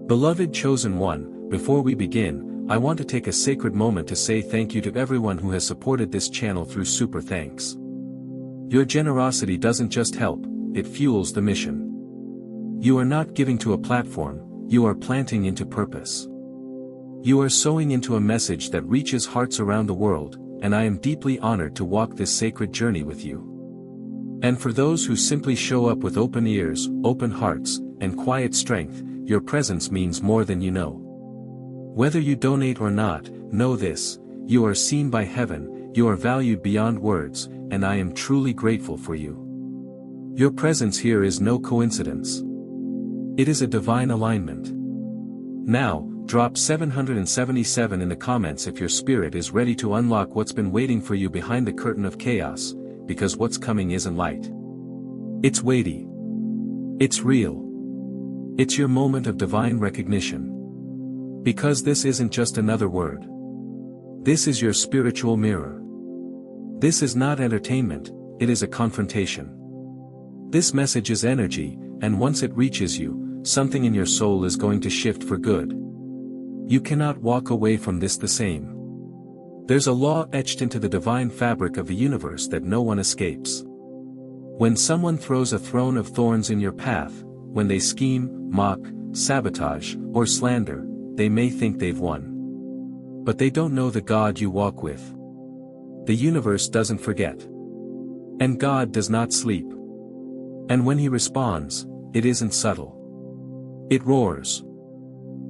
Beloved chosen one, before we begin, I want to take a sacred moment to say thank you to everyone who has supported this channel through Super Thanks. Your generosity doesn't just help, it fuels the mission. You are not giving to a platform, you are planting into purpose. You are sowing into a message that reaches hearts around the world, and I am deeply honored to walk this sacred journey with you. And for those who simply show up with open ears, open hearts, and quiet strength, your presence means more than you know. Whether you donate or not, know this: you are seen by heaven, you are valued beyond words, and I am truly grateful for you. Your presence here is no coincidence. It is a divine alignment. Now, drop 777 in the comments if your spirit is ready to unlock what's been waiting for you behind the curtain of chaos, because what's coming isn't light. It's weighty. It's real. It's your moment of divine recognition. Because this isn't just another word. This is your spiritual mirror. This is not entertainment, it is a confrontation. This message is energy, and once it reaches you, something in your soul is going to shift for good. You cannot walk away from this the same. There's a law etched into the divine fabric of the universe that no one escapes. When someone throws a throne of thorns in your path, when they scheme, mock, sabotage, or slander, they may think they've won. But they don't know the God you walk with. The universe doesn't forget. And God does not sleep. And when he responds, it isn't subtle. It roars.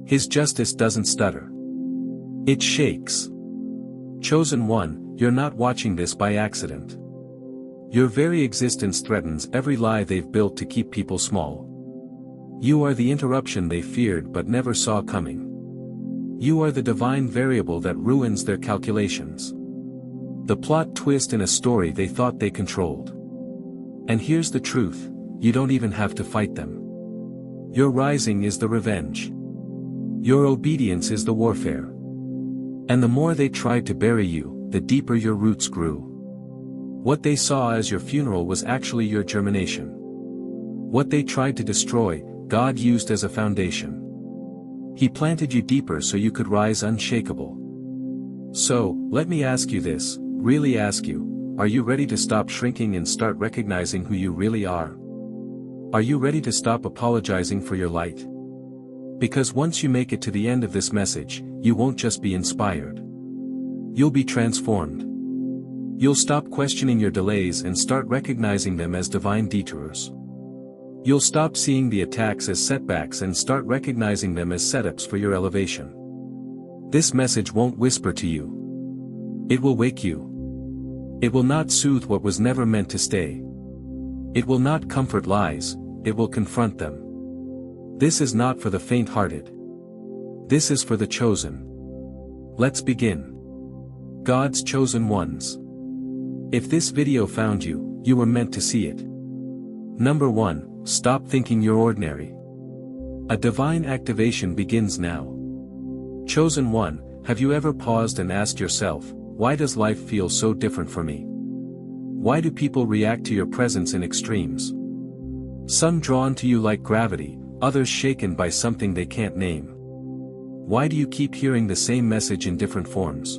His justice doesn't stutter. It shakes. Chosen one, you're not watching this by accident. Your very existence threatens every lie they've built to keep people small. You are the interruption they feared but never saw coming. You are the divine variable that ruins their calculations. The plot twist in a story they thought they controlled. And here's the truth: you don't even have to fight them. Your rising is the revenge. Your obedience is the warfare. And the more they tried to bury you, the deeper your roots grew. What they saw as your funeral was actually your germination. What they tried to destroy, God used as a foundation. He planted you deeper so you could rise unshakable. So, let me ask you this, really ask you, are you ready to stop shrinking and start recognizing who you really are? Are you ready to stop apologizing for your light? Because once you make it to the end of this message, you won't just be inspired. You'll be transformed. You'll stop questioning your delays and start recognizing them as divine detours. You'll stop seeing the attacks as setbacks and start recognizing them as setups for your elevation. This message won't whisper to you. It will wake you. It will not soothe what was never meant to stay. It will not comfort lies, it will confront them. This is not for the faint-hearted. This is for the chosen. Let's begin. God's chosen ones. If this video found you, you were meant to see it. Number 1, stop thinking you're ordinary. A divine activation begins now. Chosen one, have you ever paused and asked yourself, why does life feel so different for me? Why do people react to your presence in extremes? Some drawn to you like gravity, others shaken by something they can't name. Why do you keep hearing the same message in different forms?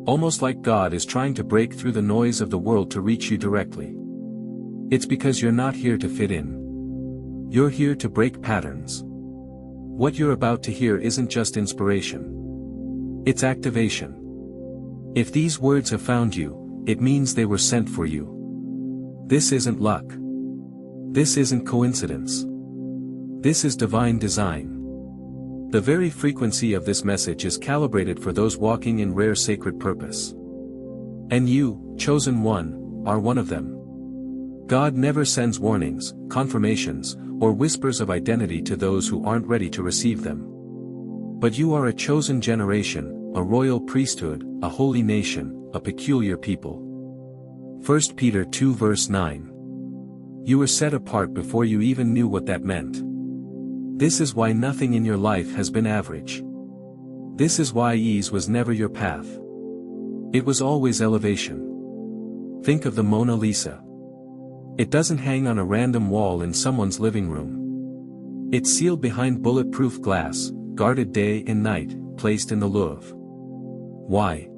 Almost like God is trying to break through the noise of the world to reach you directly. It's because you're not here to fit in. You're here to break patterns. What you're about to hear isn't just inspiration. It's activation. If these words have found you, it means they were sent for you. This isn't luck. This isn't coincidence. This is divine design. The very frequency of this message is calibrated for those walking in rare sacred purpose. And you, chosen one, are one of them. God never sends warnings, confirmations, or whispers of identity to those who aren't ready to receive them. But you are a chosen generation, a royal priesthood, a holy nation, a peculiar people. 1 Peter 2 verse 9. You were set apart before you even knew what that meant. This is why nothing in your life has been average. This is why ease was never your path. It was always elevation. Think of the Mona Lisa. It doesn't hang on a random wall in someone's living room. It's sealed behind bulletproof glass, guarded day and night, placed in the Louvre. Why?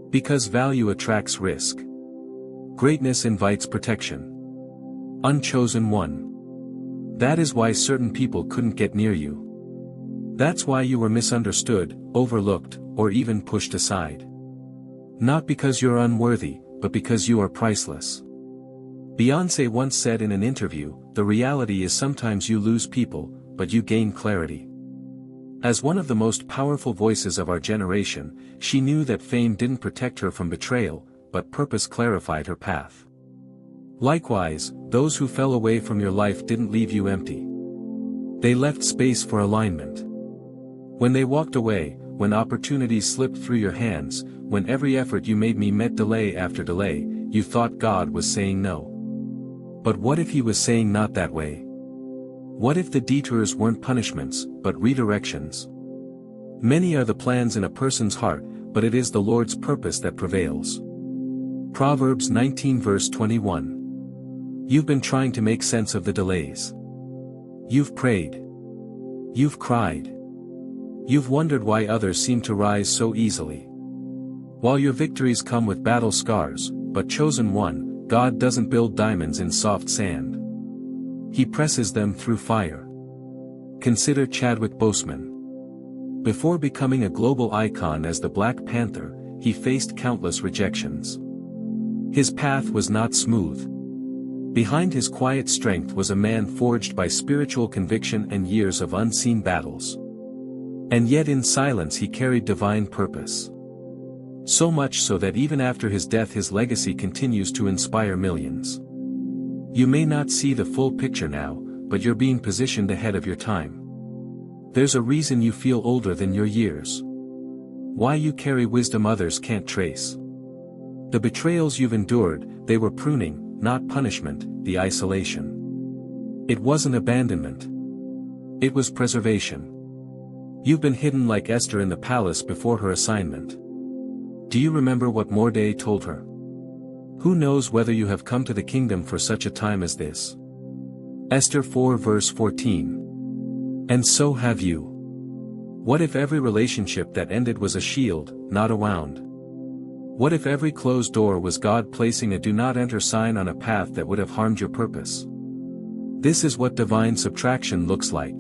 Because value attracts risk. Greatness invites protection. Unchosen one. That is why certain people couldn't get near you. That's why you were misunderstood, overlooked, or even pushed aside. Not because you're unworthy, but because you are priceless. Beyoncé once said in an interview, "The reality is sometimes you lose people, but you gain clarity." As one of the most powerful voices of our generation, she knew that fame didn't protect her from betrayal, but purpose clarified her path. Likewise, those who fell away from your life didn't leave you empty. They left space for alignment. When they walked away, when opportunities slipped through your hands, when every effort you made met delay after delay, you thought God was saying no. But what if He was saying not that way? What if the detours weren't punishments, but redirections? Many are the plans in a person's heart, but it is the Lord's purpose that prevails. Proverbs 19 verse 21. You've been trying to make sense of the delays. You've prayed. You've cried. You've wondered why others seem to rise so easily. While your victories come with battle scars, but chosen one, God doesn't build diamonds in soft sand. He presses them through fire. Consider Chadwick Boseman. Before becoming a global icon as the Black Panther, he faced countless rejections. His path was not smooth. Behind his quiet strength was a man forged by spiritual conviction and years of unseen battles. And yet in silence he carried divine purpose. So much so that even after his death his legacy continues to inspire millions. You may not see the full picture now, but you're being positioned ahead of your time. There's a reason you feel older than your years. Why you carry wisdom others can't trace. The betrayals you've endured, they were pruning, not punishment, the isolation. It wasn't abandonment. It was preservation. You've been hidden like Esther in the palace before her assignment. Do you remember what Mordecai told her? Who knows whether you have come to the kingdom for such a time as this? Esther 4 verse 14. And so have you. What if every relationship that ended was a shield, not a wound? What if every closed door was God placing a do not enter sign on a path that would have harmed your purpose? This is what divine subtraction looks like.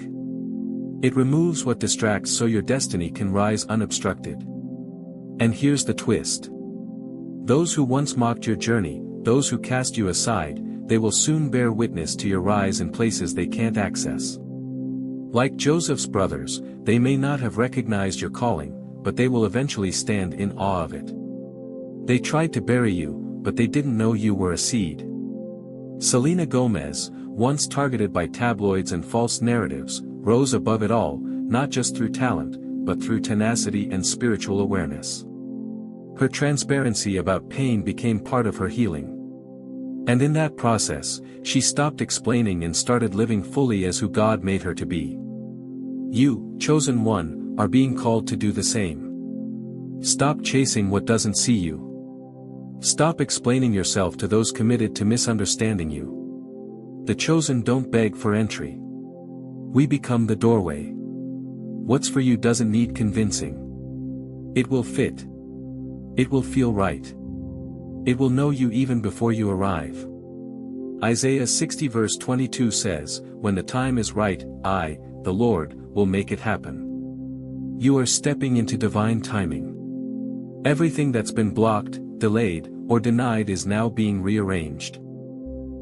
It removes what distracts so your destiny can rise unobstructed. And here's the twist. Those who once mocked your journey, those who cast you aside, they will soon bear witness to your rise in places they can't access. Like Joseph's brothers, they may not have recognized your calling, but they will eventually stand in awe of it. They tried to bury you, but they didn't know you were a seed. Selena Gomez, once targeted by tabloids and false narratives, rose above it all, not just through talent, but through tenacity and spiritual awareness. Her transparency about pain became part of her healing. And in that process, she stopped explaining and started living fully as who God made her to be. You, chosen one, are being called to do the same. Stop chasing what doesn't see you. Stop explaining yourself to those committed to misunderstanding you. The chosen don't beg for entry. We become the doorway. What's for you doesn't need convincing. It will fit. It will feel right. It will know you even before you arrive. Isaiah 60 verse 22 says, "When the time is right, I, the Lord, will make it happen." You are stepping into divine timing. Everything that's been blocked, delayed, or denied is now being rearranged.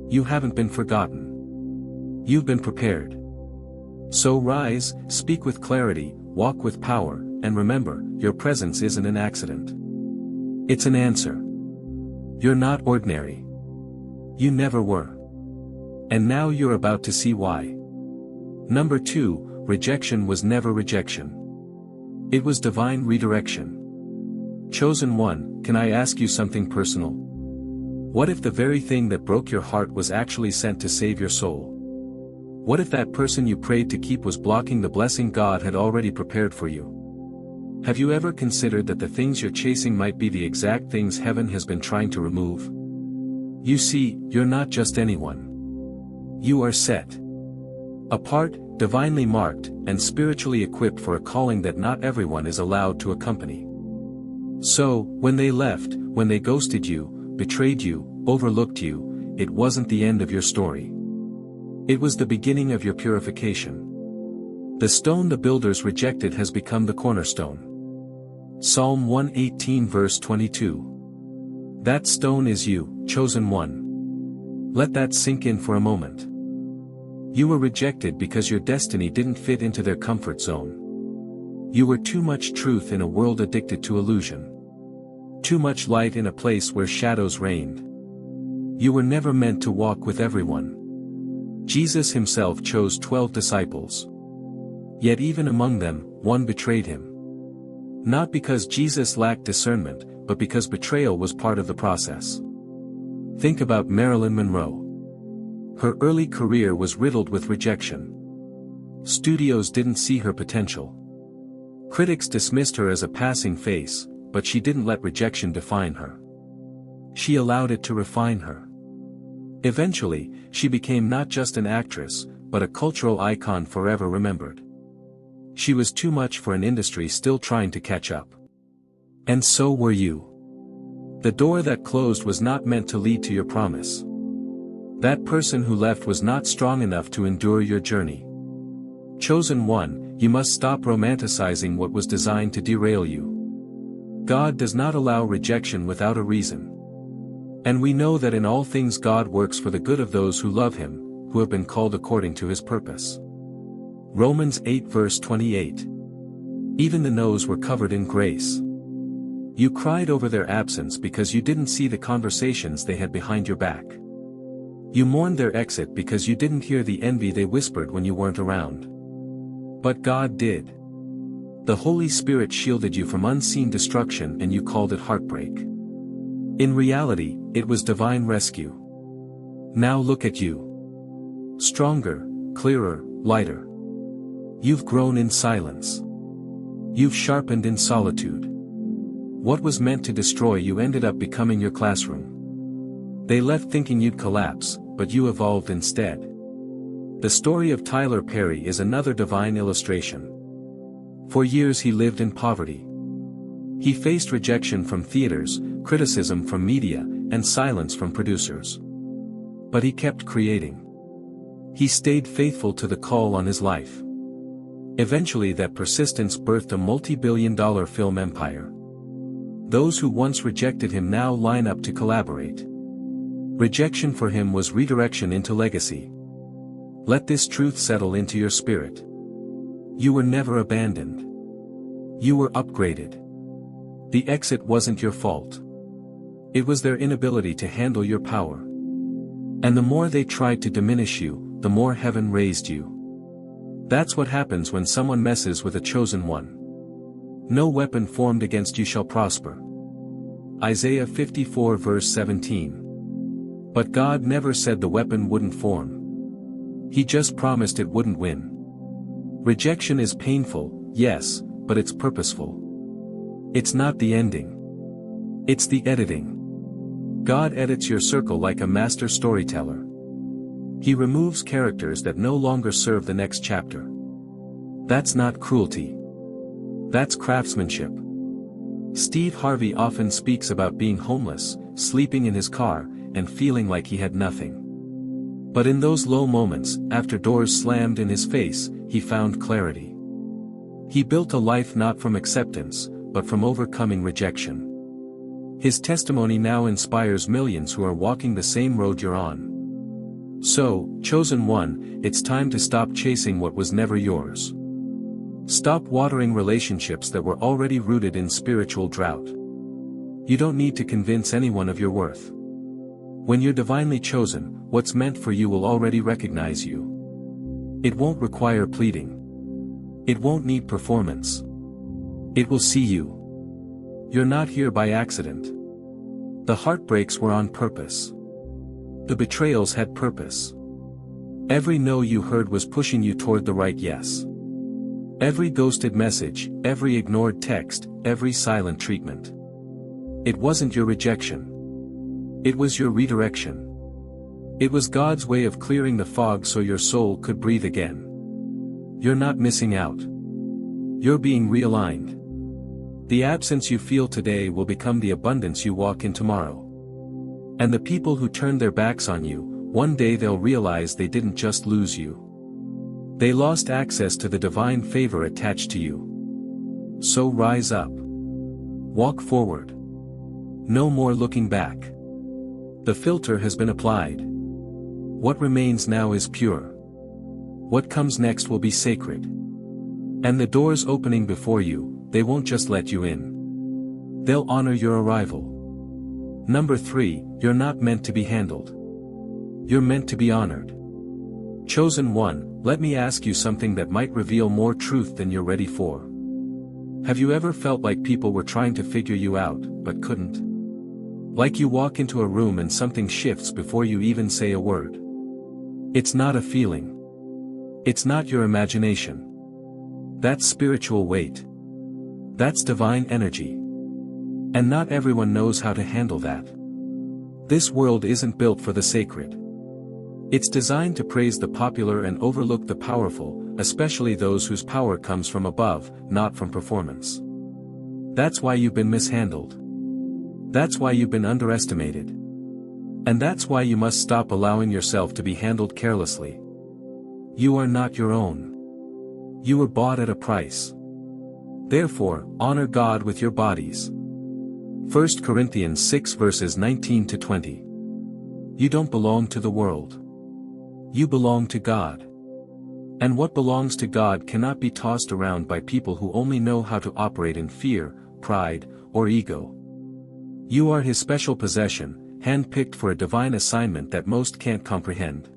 You haven't been forgotten. You've been prepared. So rise, speak with clarity, walk with power, and remember, your presence isn't an accident. It's an answer. You're not ordinary. You never were. And now you're about to see why. Number 2, rejection was never rejection. It was divine redirection. Chosen one, can I ask you something personal? What if the very thing that broke your heart was actually sent to save your soul? What if that person you prayed to keep was blocking the blessing God had already prepared for you? Have you ever considered that the things you're chasing might be the exact things heaven has been trying to remove? You see, you're not just anyone. You are set apart, divinely marked, and spiritually equipped for a calling that not everyone is allowed to accompany. So, when they left, when they ghosted you, betrayed you, overlooked you, it wasn't the end of your story. It was the beginning of your purification. The stone the builders rejected has become the cornerstone. Psalm 118 verse 22. That stone is you, chosen one. Let that sink in for a moment. You were rejected because your destiny didn't fit into their comfort zone. You were too much truth in a world addicted to illusion. Too much light in a place where shadows reigned. You were never meant to walk with everyone. Jesus himself chose 12 disciples. Yet even among them, one betrayed him. Not because Jesus lacked discernment, but because betrayal was part of the process. Think about Marilyn Monroe. Her early career was riddled with rejection. Studios didn't see her potential. Critics dismissed her as a passing face, but she didn't let rejection define her. She allowed it to refine her. Eventually, she became not just an actress, but a cultural icon forever remembered. She was too much for an industry still trying to catch up. And so were you. The door that closed was not meant to lead to your promise. That person who left was not strong enough to endure your journey. Chosen one, you must stop romanticizing what was designed to derail you. God does not allow rejection without a reason. And we know that in all things God works for the good of those who love him, who have been called according to his purpose. Romans 8 verse 28. Even the no's were covered in grace. You cried over their absence because you didn't see the conversations they had behind your back. You mourned their exit because you didn't hear the envy they whispered when you weren't around. But God did. The Holy Spirit shielded you from unseen destruction and you called it heartbreak. In reality, it was divine rescue. Now look at you. Stronger, clearer, lighter. You've grown in silence. You've sharpened in solitude. What was meant to destroy you ended up becoming your classroom. They left thinking you'd collapse, but you evolved instead. The story of Tyler Perry is another divine illustration. For years he lived in poverty. He faced rejection from theaters, criticism from media, and silence from producers. But he kept creating. He stayed faithful to the call on his life. Eventually that persistence birthed a multi-billion-dollar film empire. Those who once rejected him now line up to collaborate. Rejection for him was redirection into legacy. Let this truth settle into your spirit. You were never abandoned. You were upgraded. The exit wasn't your fault. It was their inability to handle your power. And the more they tried to diminish you, the more heaven raised you. That's what happens when someone messes with a chosen one. No weapon formed against you shall prosper. Isaiah 54 verse 17. But God never said the weapon wouldn't form. He just promised it wouldn't win. Rejection is painful, yes, but it's purposeful. It's not the ending. It's the editing. God edits your circle like a master storyteller. He removes characters that no longer serve the next chapter. That's not cruelty. That's craftsmanship. Steve Harvey often speaks about being homeless, sleeping in his car, and feeling like he had nothing. But in those low moments, after doors slammed in his face, he found clarity. He built a life not from acceptance, but from overcoming rejection. His testimony now inspires millions who are walking the same road you're on. So, chosen one, it's time to stop chasing what was never yours. Stop watering relationships that were already rooted in spiritual drought. You don't need to convince anyone of your worth. When you're divinely chosen, what's meant for you will already recognize you. It won't require pleading. It won't need performance. It will see you. You're not here by accident. The heartbreaks were on purpose. The betrayals had purpose. Every no you heard was pushing you toward the right yes. Every ghosted message, every ignored text, every silent treatment. It wasn't your rejection. It was your redirection. It was God's way of clearing the fog so your soul could breathe again. You're not missing out. You're being realigned. The absence you feel today will become the abundance you walk in tomorrow. And the people who turn their backs on you, one day they'll realize they didn't just lose you. They lost access to the divine favor attached to you. So rise up. Walk forward. No more looking back. The filter has been applied. What remains now is pure. What comes next will be sacred. And the doors opening before you, they won't just let you in. They'll honor your arrival. Number 3, you're not meant to be handled. You're meant to be honored. Chosen one, let me ask you something that might reveal more truth than you're ready for. Have you ever felt like people were trying to figure you out, but couldn't? Like you walk into a room and something shifts before you even say a word. It's not a feeling. It's not your imagination. That's spiritual weight. That's divine energy. And not everyone knows how to handle that. This world isn't built for the sacred. It's designed to praise the popular and overlook the powerful, especially those whose power comes from above, not from performance. That's why you've been mishandled. That's why you've been underestimated. And that's why you must stop allowing yourself to be handled carelessly. You are not your own. You were bought at a price. Therefore, honor God with your bodies. 1 Corinthians 6 verses 19 to 20. You don't belong to the world. You belong to God. And what belongs to God cannot be tossed around by people who only know how to operate in fear, pride, or ego. You are His special possession, hand-picked for a divine assignment that most can't comprehend.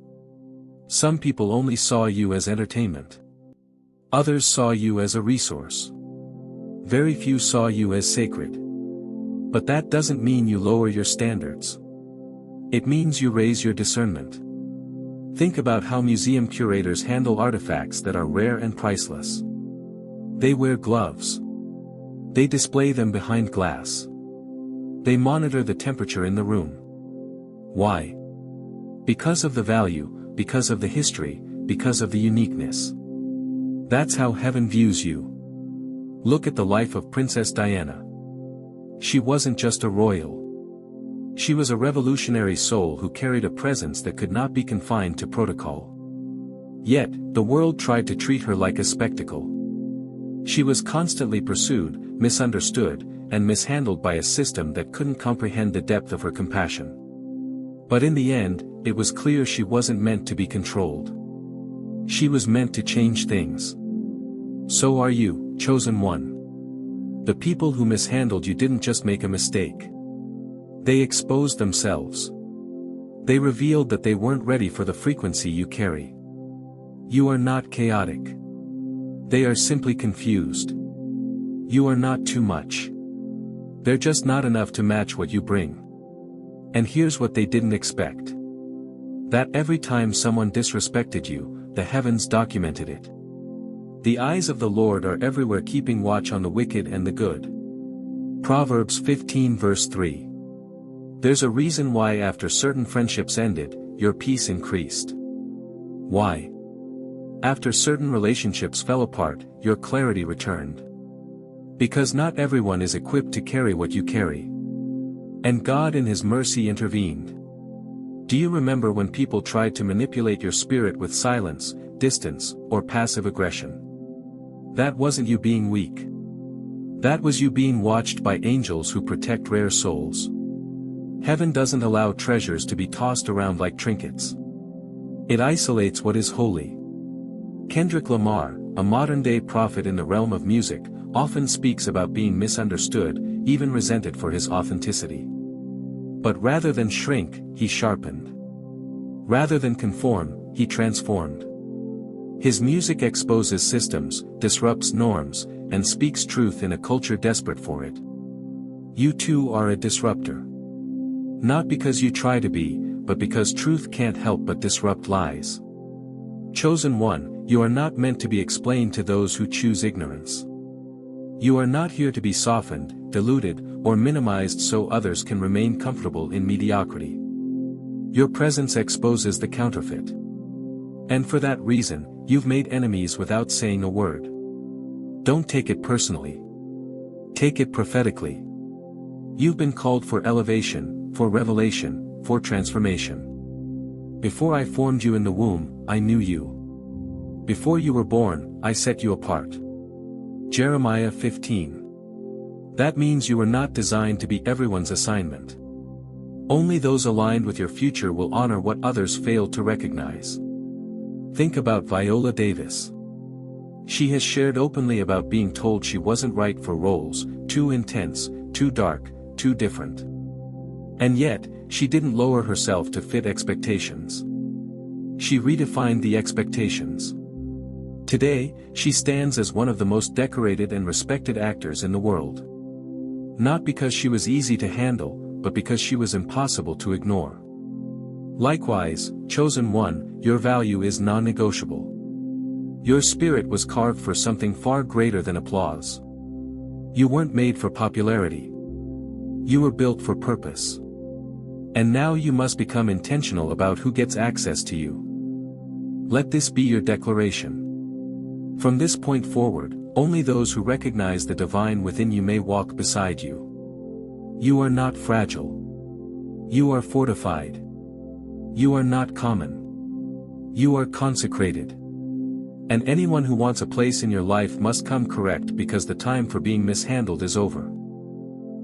Some people only saw you as entertainment. Others saw you as a resource. Very few saw you as sacred. But that doesn't mean you lower your standards. It means you raise your discernment. Think about how museum curators handle artifacts that are rare and priceless. They wear gloves. They display them behind glass. They monitor the temperature in the room. Why? Because of the value, because of the history, because of the uniqueness. That's how heaven views you. Look at the life of Princess Diana. She wasn't just a royal. She was a revolutionary soul who carried a presence that could not be confined to protocol. Yet, the world tried to treat her like a spectacle. She was constantly pursued, misunderstood, and mishandled by a system that couldn't comprehend the depth of her compassion. But in the end, it was clear she wasn't meant to be controlled. She was meant to change things. So are you, chosen one. The people who mishandled you didn't just make a mistake. They exposed themselves. They revealed that they weren't ready for the frequency you carry. You are not chaotic. They are simply confused. You are not too much. They're just not enough to match what you bring. And here's what they didn't expect. That every time someone disrespected you, the heavens documented it. The eyes of the Lord are everywhere, keeping watch on the wicked and the good. Proverbs 15 verse 3. There's a reason why after certain friendships ended, your peace increased. Why? After certain relationships fell apart, your clarity returned. Because not everyone is equipped to carry what you carry. And God in His mercy intervened. Do you remember when people tried to manipulate your spirit with silence, distance, or passive aggression? That wasn't you being weak. That was you being watched by angels who protect rare souls. Heaven doesn't allow treasures to be tossed around like trinkets. It isolates what is holy. Kendrick Lamar, a modern-day prophet in the realm of music, often speaks about being misunderstood, even resented for his authenticity. But rather than shrink, he sharpened. Rather than conform, he transformed. His music exposes systems, disrupts norms, and speaks truth in a culture desperate for it. You too are a disruptor. Not because you try to be, but because truth can't help but disrupt lies. Chosen one, you are not meant to be explained to those who choose ignorance. You are not here to be softened, diluted, or minimized so others can remain comfortable in mediocrity. Your presence exposes the counterfeit. And for that reason, you've made enemies without saying a word. Don't take it personally. Take it prophetically. You've been called for elevation, for revelation, for transformation. Before I formed you in the womb, I knew you. Before you were born, I set you apart. Jeremiah 15. That means you were not designed to be everyone's assignment. Only those aligned with your future will honor what others failed to recognize. Think about Viola Davis. She has shared openly about being told she wasn't right for roles, too intense, too dark, too different. And yet, she didn't lower herself to fit expectations. She redefined the expectations. Today, she stands as one of the most decorated and respected actors in the world. Not because she was easy to handle, but because she was impossible to ignore. Likewise, chosen one, your value is non-negotiable. Your spirit was carved for something far greater than applause. You weren't made for popularity. You were built for purpose. And now you must become intentional about who gets access to you. Let this be your declaration. From this point forward, only those who recognize the divine within you may walk beside you. You are not fragile. You are fortified. You are not common. You are consecrated. And anyone who wants a place in your life must come correct because the time for being mishandled is over.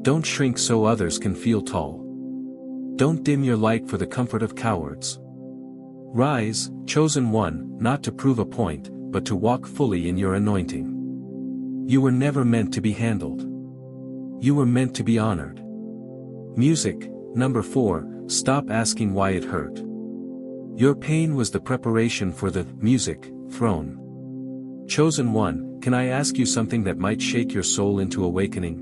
Don't shrink so others can feel tall. Don't dim your light for the comfort of cowards. Rise, chosen one, not to prove a point, but to walk fully in your anointing. You were never meant to be handled. You were meant to be honored. Music, number 4, stop asking why it hurt. Your pain was the preparation for the music throne. Chosen one, can I ask you something that might shake your soul into awakening?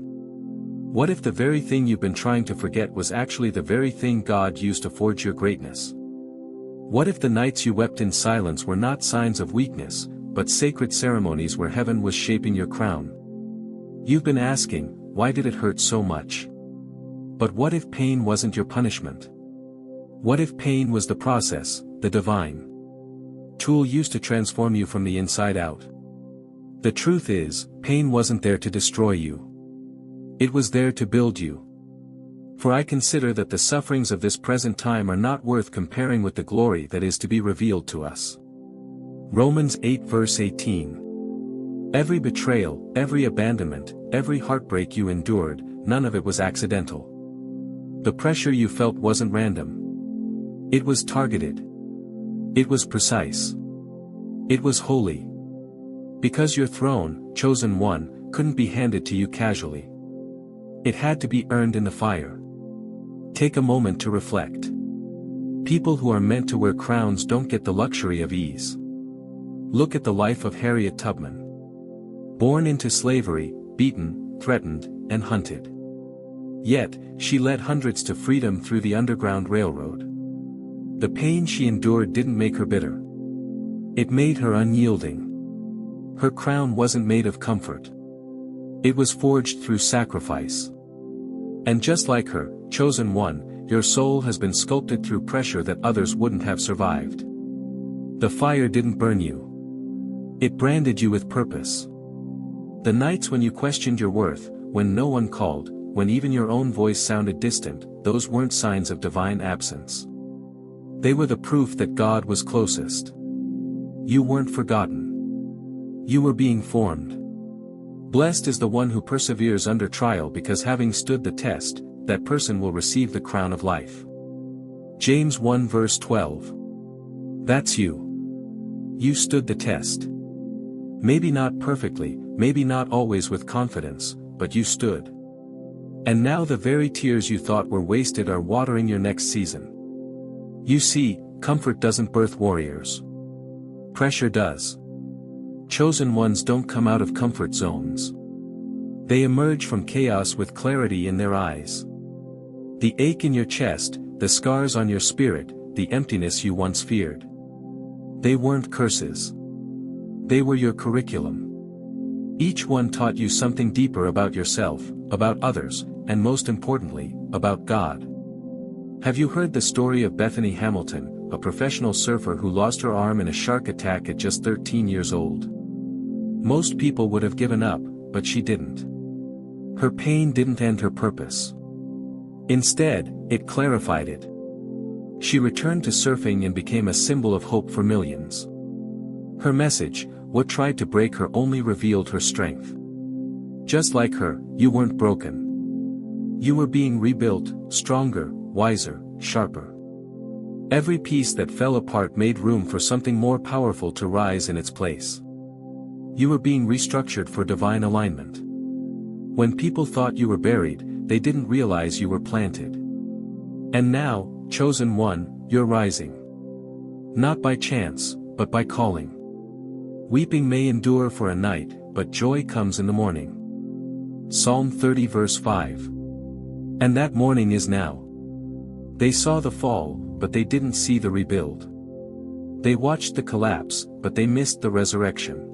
What if the very thing you've been trying to forget was actually the very thing God used to forge your greatness? What if the nights you wept in silence were not signs of weakness, but sacred ceremonies where heaven was shaping your crown? You've been asking, why did it hurt so much? But what if pain wasn't your punishment? What if pain was the process, the divine tool used to transform you from the inside out? The truth is, pain wasn't there to destroy you. It was there to build you. For I consider that the sufferings of this present time are not worth comparing with the glory that is to be revealed to us. Romans 8 verse 18. Every betrayal, every abandonment, every heartbreak you endured, none of it was accidental. The pressure you felt wasn't random. It was targeted. It was precise. It was holy. Because your throne, chosen one, couldn't be handed to you casually. It had to be earned in the fire. Take a moment to reflect. People who are meant to wear crowns don't get the luxury of ease. Look at the life of Harriet Tubman. Born into slavery, beaten, threatened, and hunted. Yet, she led hundreds to freedom through the Underground Railroad. The pain she endured didn't make her bitter. It made her unyielding. Her crown wasn't made of comfort. It was forged through sacrifice. And just like her, chosen one, your soul has been sculpted through pressure that others wouldn't have survived. The fire didn't burn you. It branded you with purpose. The nights when you questioned your worth, when no one called, when even your own voice sounded distant, those weren't signs of divine absence. They were the proof that God was closest. You weren't forgotten. You were being formed. Blessed is the one who perseveres under trial, because having stood the test, that person will receive the crown of life. James 1 verse 12. That's you. You stood the test. Maybe not perfectly, maybe not always with confidence, but you stood. And now the very tears you thought were wasted are watering your next season. You see, comfort doesn't birth warriors. Pressure does. Chosen ones don't come out of comfort zones. They emerge from chaos with clarity in their eyes. The ache in your chest, the scars on your spirit, the emptiness you once feared. They weren't curses. They were your curriculum. Each one taught you something deeper about yourself, about others, and most importantly, about God. Have you heard the story of Bethany Hamilton, a professional surfer who lost her arm in a shark attack at just 13 years old. Most people would have given up, but she didn't. Her pain didn't end her purpose. Instead, it clarified it. She returned to surfing and became a symbol of hope for millions. Her message, what tried to break her only revealed her strength. Just like her, you weren't broken. You were being rebuilt, stronger, wiser, sharper. Every piece that fell apart made room for something more powerful to rise in its place. You were being restructured for divine alignment. When people thought you were buried, they didn't realize you were planted. And now, chosen one, you're rising. Not by chance, but by calling. Weeping may endure for a night, but joy comes in the morning. Psalm 30 verse 5. And that morning is now. They saw the fall, but they didn't see the rebuild. They watched the collapse, but they missed the resurrection.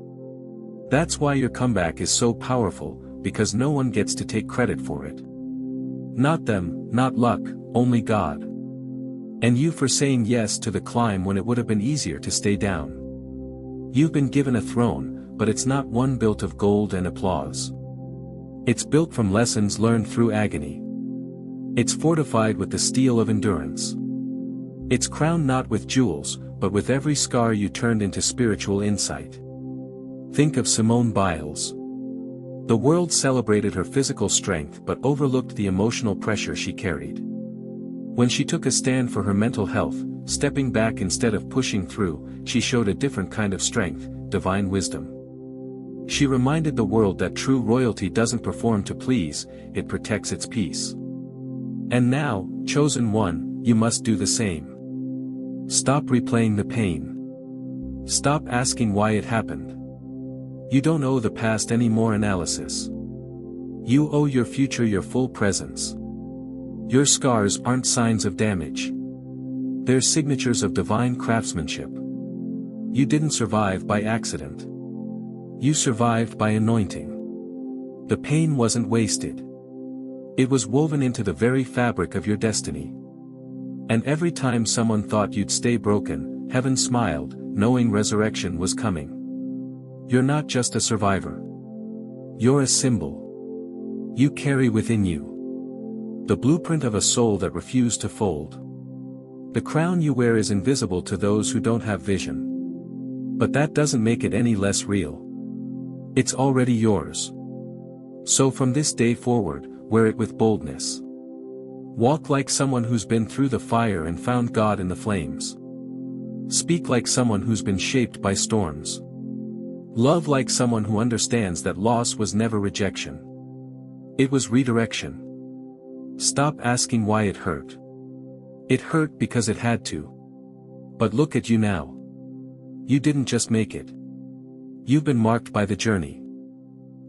That's why your comeback is so powerful, because no one gets to take credit for it. Not them, not luck, only God. And you for saying yes to the climb when it would have been easier to stay down. You've been given a throne, but it's not one built of gold and applause. It's built from lessons learned through agony. It's fortified with the steel of endurance. It's crowned not with jewels, but with every scar you turned into spiritual insight. Think of Simone Biles. The world celebrated her physical strength but overlooked the emotional pressure she carried. When she took a stand for her mental health, stepping back instead of pushing through, she showed a different kind of strength, divine wisdom. She reminded the world that true royalty doesn't perform to please, it protects its peace. And now, chosen one, you must do the same. Stop replaying the pain. Stop asking why it happened. You don't owe the past any more analysis. You owe your future your full presence. Your scars aren't signs of damage. They're signatures of divine craftsmanship. You didn't survive by accident. You survived by anointing. The pain wasn't wasted. It was woven into the very fabric of your destiny. And every time someone thought you'd stay broken, heaven smiled, knowing resurrection was coming. You're not just a survivor. You're a symbol. You carry within you the blueprint of a soul that refused to fold. The crown you wear is invisible to those who don't have vision. But that doesn't make it any less real. It's already yours. So from this day forward, wear it with boldness. Walk like someone who's been through the fire and found God in the flames. Speak like someone who's been shaped by storms. Love like someone who understands that loss was never rejection. It was redirection. Stop asking why it hurt. It hurt because it had to. But look at you now. You didn't just make it. You've been marked by the journey.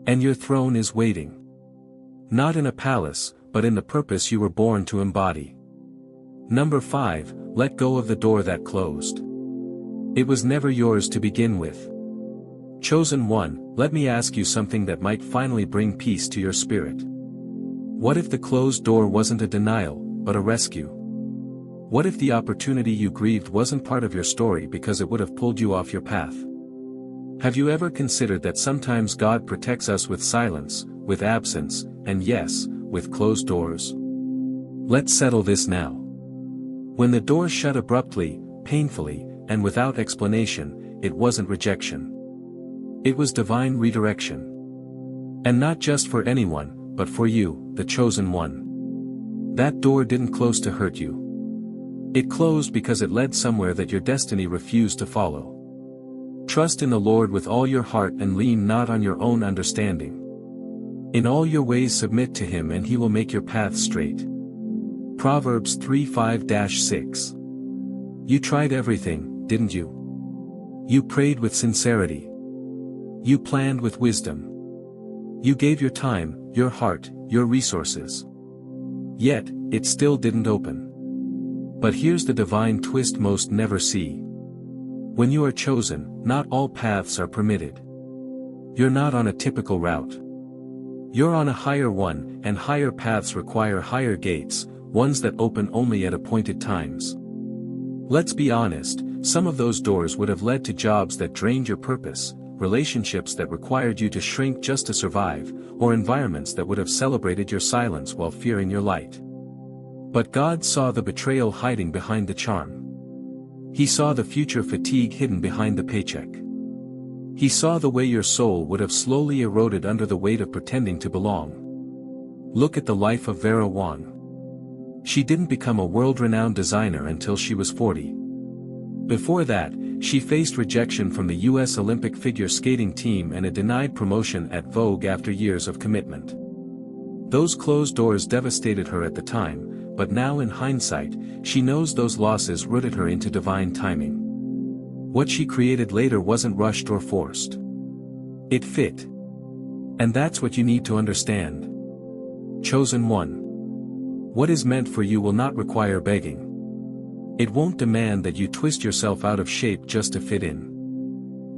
And your throne is waiting. Not in a palace, but in the purpose you were born to embody. Number 5, let go of the door that closed. It was never yours to begin with. Chosen one, let me ask you something that might finally bring peace to your spirit. What if the closed door wasn't a denial, but a rescue? What if the opportunity you grieved wasn't part of your story because it would have pulled you off your path? Have you ever considered that sometimes God protects us with silence, with absence, and yes, with closed doors? Let's settle this now. When the door shut abruptly, painfully, and without explanation, it wasn't rejection. It was divine redirection. And not just for anyone, but for you, the chosen one. That door didn't close to hurt you. It closed because it led somewhere that your destiny refused to follow. Trust in the Lord with all your heart and lean not on your own understanding. In all your ways submit to Him and He will make your path straight. Proverbs 3:5-6. You tried everything, didn't you? You prayed with sincerity. You planned with wisdom. You gave your time, your heart, your resources. Yet, it still didn't open. But here's the divine twist most never see. When you are chosen, not all paths are permitted. You're not on a typical route. You're on a higher one, and higher paths require higher gates, ones that open only at appointed times. Let's be honest, some of those doors would have led to jobs that drained your purpose, relationships that required you to shrink just to survive, or environments that would have celebrated your silence while fearing your light. But God saw the betrayal hiding behind the charm. He saw the future fatigue hidden behind the paycheck. He saw the way your soul would have slowly eroded under the weight of pretending to belong. Look at the life of Vera Wang. She didn't become a world-renowned designer until she was 40. Before that, she faced rejection from the U.S. Olympic figure skating team and a denied promotion at Vogue after years of commitment. Those closed doors devastated her at the time, but now in hindsight, she knows those losses rooted her into divine timing. What she created later wasn't rushed or forced. It fit. And that's what you need to understand. Chosen one. What is meant for you will not require begging. It won't demand that you twist yourself out of shape just to fit in.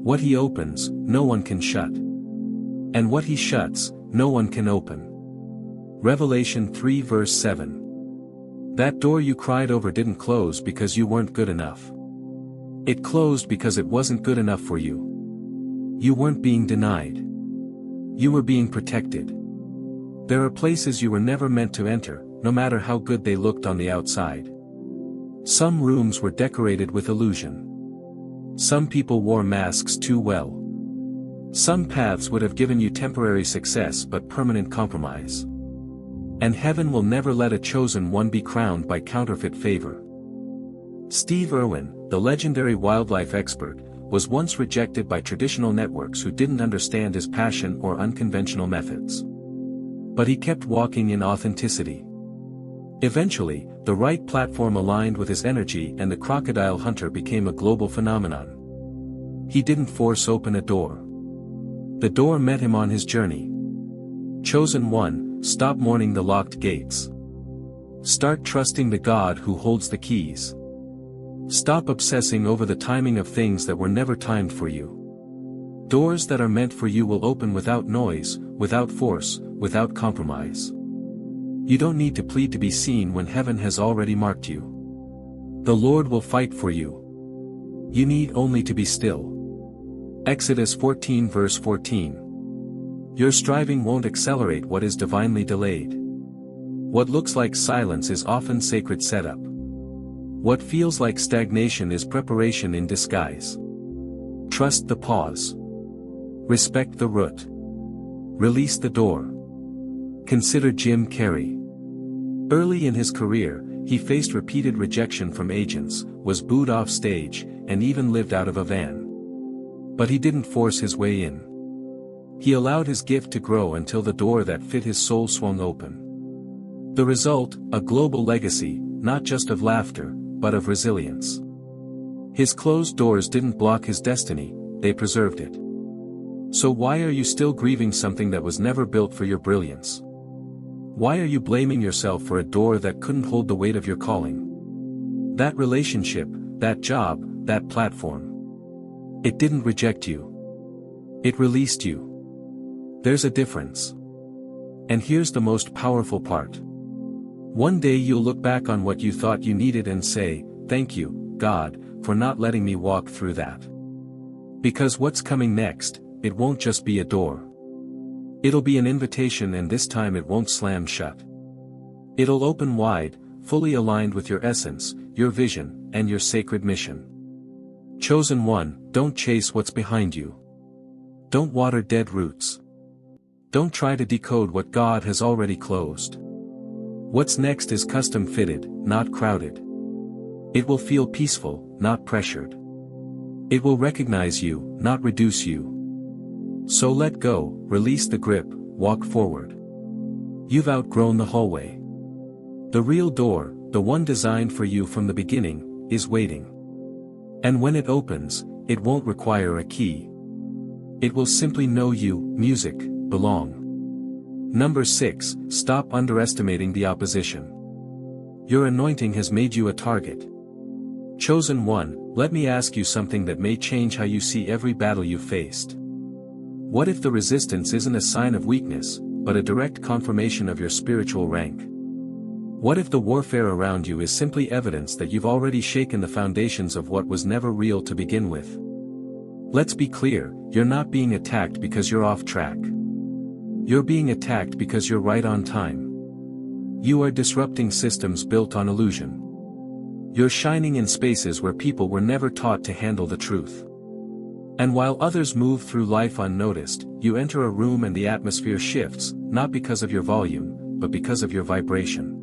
What he opens, no one can shut. And what he shuts, no one can open. Revelation 3 verse 7. That door you cried over didn't close because you weren't good enough. It closed because it wasn't good enough for you. You weren't being denied. You were being protected. There are places you were never meant to enter, no matter how good they looked on the outside. Some rooms were decorated with illusion. Some people wore masks too well. Some paths would have given you temporary success but permanent compromise. And heaven will never let a chosen one be crowned by counterfeit favor. Steve Irwin, the legendary wildlife expert, was once rejected by traditional networks who didn't understand his passion or unconventional methods. But he kept walking in authenticity. Eventually, the right platform aligned with his energy and the crocodile hunter became a global phenomenon. He didn't force open a door. The door met him on his journey. Chosen one, stop mourning the locked gates. Start trusting the God who holds the keys. Stop obsessing over the timing of things that were never timed for you. Doors that are meant for you will open without noise, without force, without compromise. You don't need to plead to be seen when heaven has already marked you. The Lord will fight for you. You need only to be still. Exodus 14 verse 14. Your striving won't accelerate what is divinely delayed. What looks like silence is often sacred setup. What feels like stagnation is preparation in disguise. Trust the pause. Respect the root. Release the door. Consider Jim Carrey. Early in his career, he faced repeated rejection from agents, was booed off stage, and even lived out of a van. But he didn't force his way in. He allowed his gift to grow until the door that fit his soul swung open. The result, a global legacy, not just of laughter, but of resilience. His closed doors didn't block his destiny, they preserved it. So why are you still grieving something that was never built for your brilliance? Why are you blaming yourself for a door that couldn't hold the weight of your calling? That relationship, that job, that platform. It didn't reject you. It released you. There's a difference. And here's the most powerful part. One day you'll look back on what you thought you needed and say, thank you, God, for not letting me walk through that. Because what's coming next, it won't just be a door. It'll be an invitation, and this time it won't slam shut. It'll open wide, fully aligned with your essence, your vision, and your sacred mission. Chosen one, don't chase what's behind you. Don't water dead roots. Don't try to decode what God has already closed. What's next is custom fitted, not crowded. It will feel peaceful, not pressured. It will recognize you, not reduce you. So let go, release the grip, walk forward. You've outgrown the hallway. The real door, the one designed for you from the beginning, is waiting. And when it opens, it won't require a key. It will simply know you, music, belong. Number 6, stop underestimating the opposition. Your anointing has made you a target. Chosen one, let me ask you something that may change how you see every battle you've faced. What if the resistance isn't a sign of weakness, but a direct confirmation of your spiritual rank? What if the warfare around you is simply evidence that you've already shaken the foundations of what was never real to begin with? Let's be clear, you're not being attacked because you're off track. You're being attacked because you're right on time. You are disrupting systems built on illusion. You're shining in spaces where people were never taught to handle the truth. And while others move through life unnoticed, you enter a room and the atmosphere shifts, not because of your volume, but because of your vibration.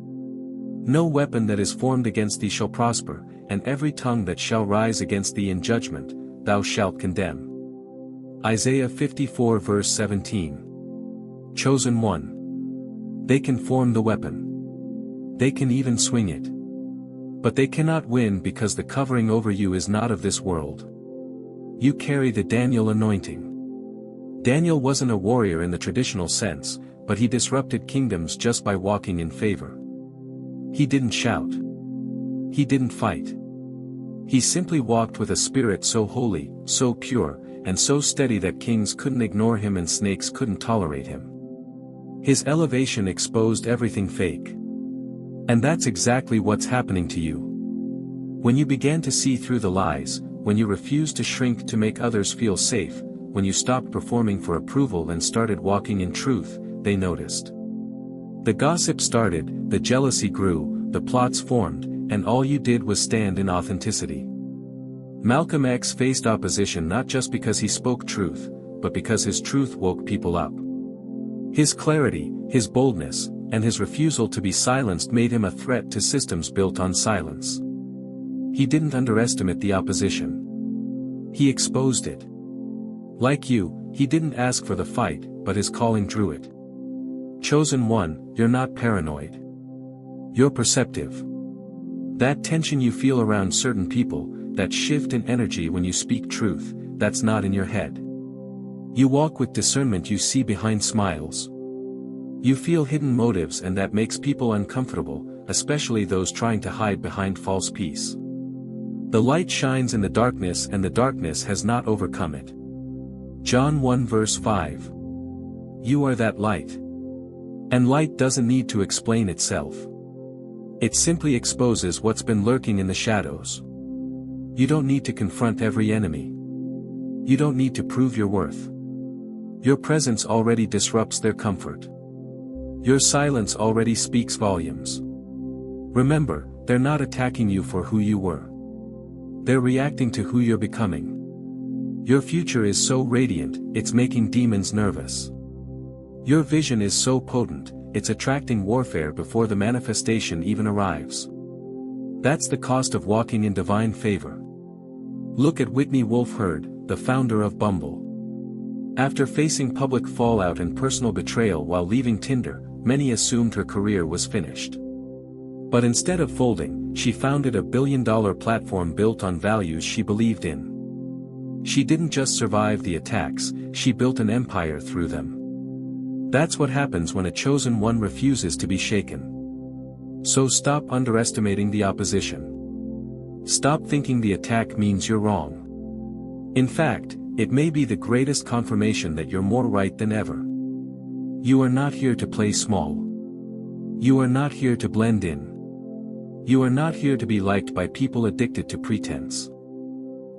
No weapon that is formed against thee shall prosper, and every tongue that shall rise against thee in judgment, thou shalt condemn. Isaiah 54 verse 17. Chosen one. They can form the weapon. They can even swing it. But they cannot win because the covering over you is not of this world. You carry the Daniel anointing. Daniel wasn't a warrior in the traditional sense, but he disrupted kingdoms just by walking in favor. He didn't shout. He didn't fight. He simply walked with a spirit so holy, so pure, and so steady that kings couldn't ignore him and snakes couldn't tolerate him. His elevation exposed everything fake. And that's exactly what's happening to you. When you began to see through the lies, when you refused to shrink to make others feel safe, when you stopped performing for approval and started walking in truth, they noticed. The gossip started, the jealousy grew, the plots formed, and all you did was stand in authenticity. Malcolm X faced opposition not just because he spoke truth, but because his truth woke people up. His clarity, his boldness, and his refusal to be silenced made him a threat to systems built on silence. He didn't underestimate the opposition. He exposed it. Like you, he didn't ask for the fight, but his calling drew it. Chosen one, you're not paranoid. You're perceptive. That tension you feel around certain people, that shift in energy when you speak truth, that's not in your head. You walk with discernment you see behind smiles. You feel hidden motives and that makes people uncomfortable, especially those trying to hide behind false peace. The light shines in the darkness and the darkness has not overcome it. John 1 verse 5. You are that light. And light doesn't need to explain itself. It simply exposes what's been lurking in the shadows. You don't need to confront every enemy. You don't need to prove your worth. Your presence already disrupts their comfort. Your silence already speaks volumes. Remember, they're not attacking you for who you were. They're reacting to who you're becoming. Your future is so radiant, it's making demons nervous. Your vision is so potent, it's attracting warfare before the manifestation even arrives. That's the cost of walking in divine favor. Look at Whitney Wolfe Herd, the founder of Bumble. After facing public fallout and personal betrayal while leaving Tinder, many assumed her career was finished. But instead of folding, she founded a billion-dollar platform built on values she believed in. She didn't just survive the attacks, she built an empire through them. That's what happens when a chosen one refuses to be shaken. So stop underestimating the opposition. Stop thinking the attack means you're wrong. In fact, it may be the greatest confirmation that you're more right than ever. You are not here to play small. You are not here to blend in. You are not here to be liked by people addicted to pretense.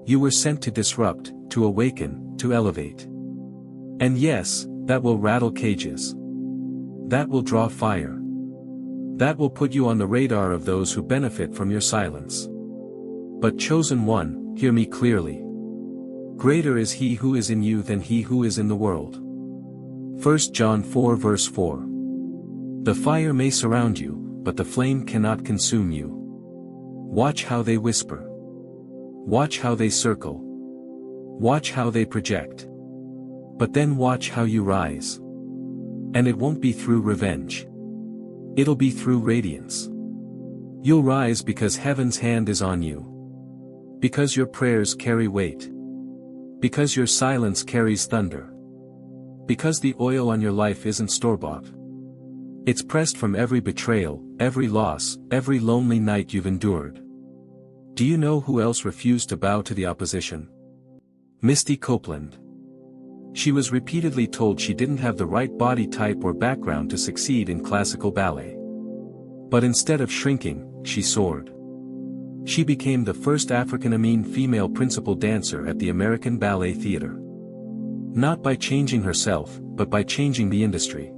You were sent to disrupt, to awaken, to elevate. And yes, that will rattle cages. That will draw fire. That will put you on the radar of those who benefit from your silence. But chosen one, hear me clearly. Greater is he who is in you than he who is in the world. 1 John 4 verse 4. The fire may surround you, but the flame cannot consume you. Watch how they whisper. Watch how they circle. Watch how they project. But then watch how you rise. And it won't be through revenge. It'll be through radiance. You'll rise because heaven's hand is on you. Because your prayers carry weight. Because your silence carries thunder. Because the oil on your life isn't store-bought. It's pressed from every betrayal, every loss, every lonely night you've endured. Do you know who else refused to bow to the opposition? Misty Copeland. She was repeatedly told she didn't have the right body type or background to succeed in classical ballet. But instead of shrinking, she soared. She became the first African-American female principal dancer at the American Ballet Theatre. Not by changing herself, but by changing the industry.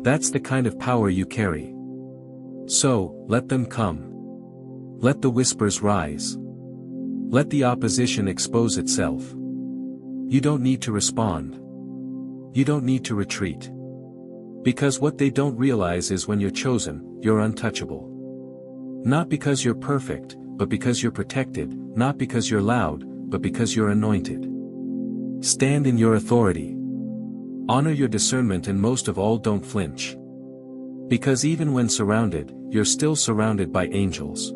That's the kind of power you carry. So, let them come. Let the whispers rise. Let the opposition expose itself. You don't need to respond. You don't need to retreat. Because what they don't realize is when you're chosen, you're untouchable. Not because you're perfect, but because you're protected, not because you're loud, but because you're anointed. Stand in your authority. Honor your discernment and most of all don't flinch. Because even when surrounded, you're still surrounded by angels.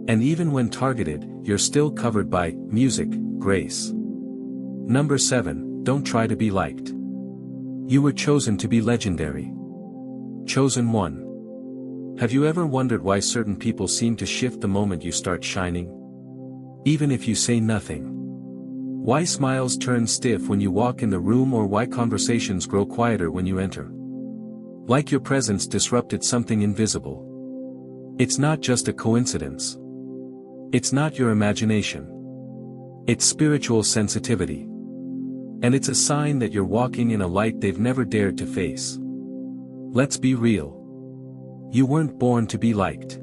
And even when targeted, you're still covered by music, grace. Number 7, don't try to be liked. You were chosen to be legendary. Chosen one. Have you ever wondered why certain people seem to shift the moment you start shining? Even if you say nothing. Why smiles turn stiff when you walk in the room or why conversations grow quieter when you enter? Like your presence disrupted something invisible. It's not just a coincidence. It's not your imagination. It's spiritual sensitivity. And it's a sign that you're walking in a light they've never dared to face. Let's be real. You weren't born to be liked.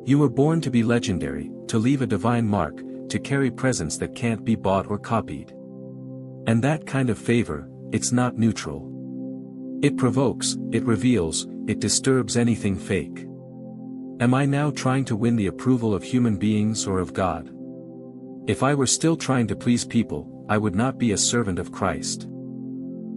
You were born to be legendary, to leave a divine mark, to carry presence that can't be bought or copied. And that kind of favor, it's not neutral. It provokes, it reveals, it disturbs anything fake. Am I now trying to win the approval of human beings or of God? If I were still trying to please people, I would not be a servant of Christ.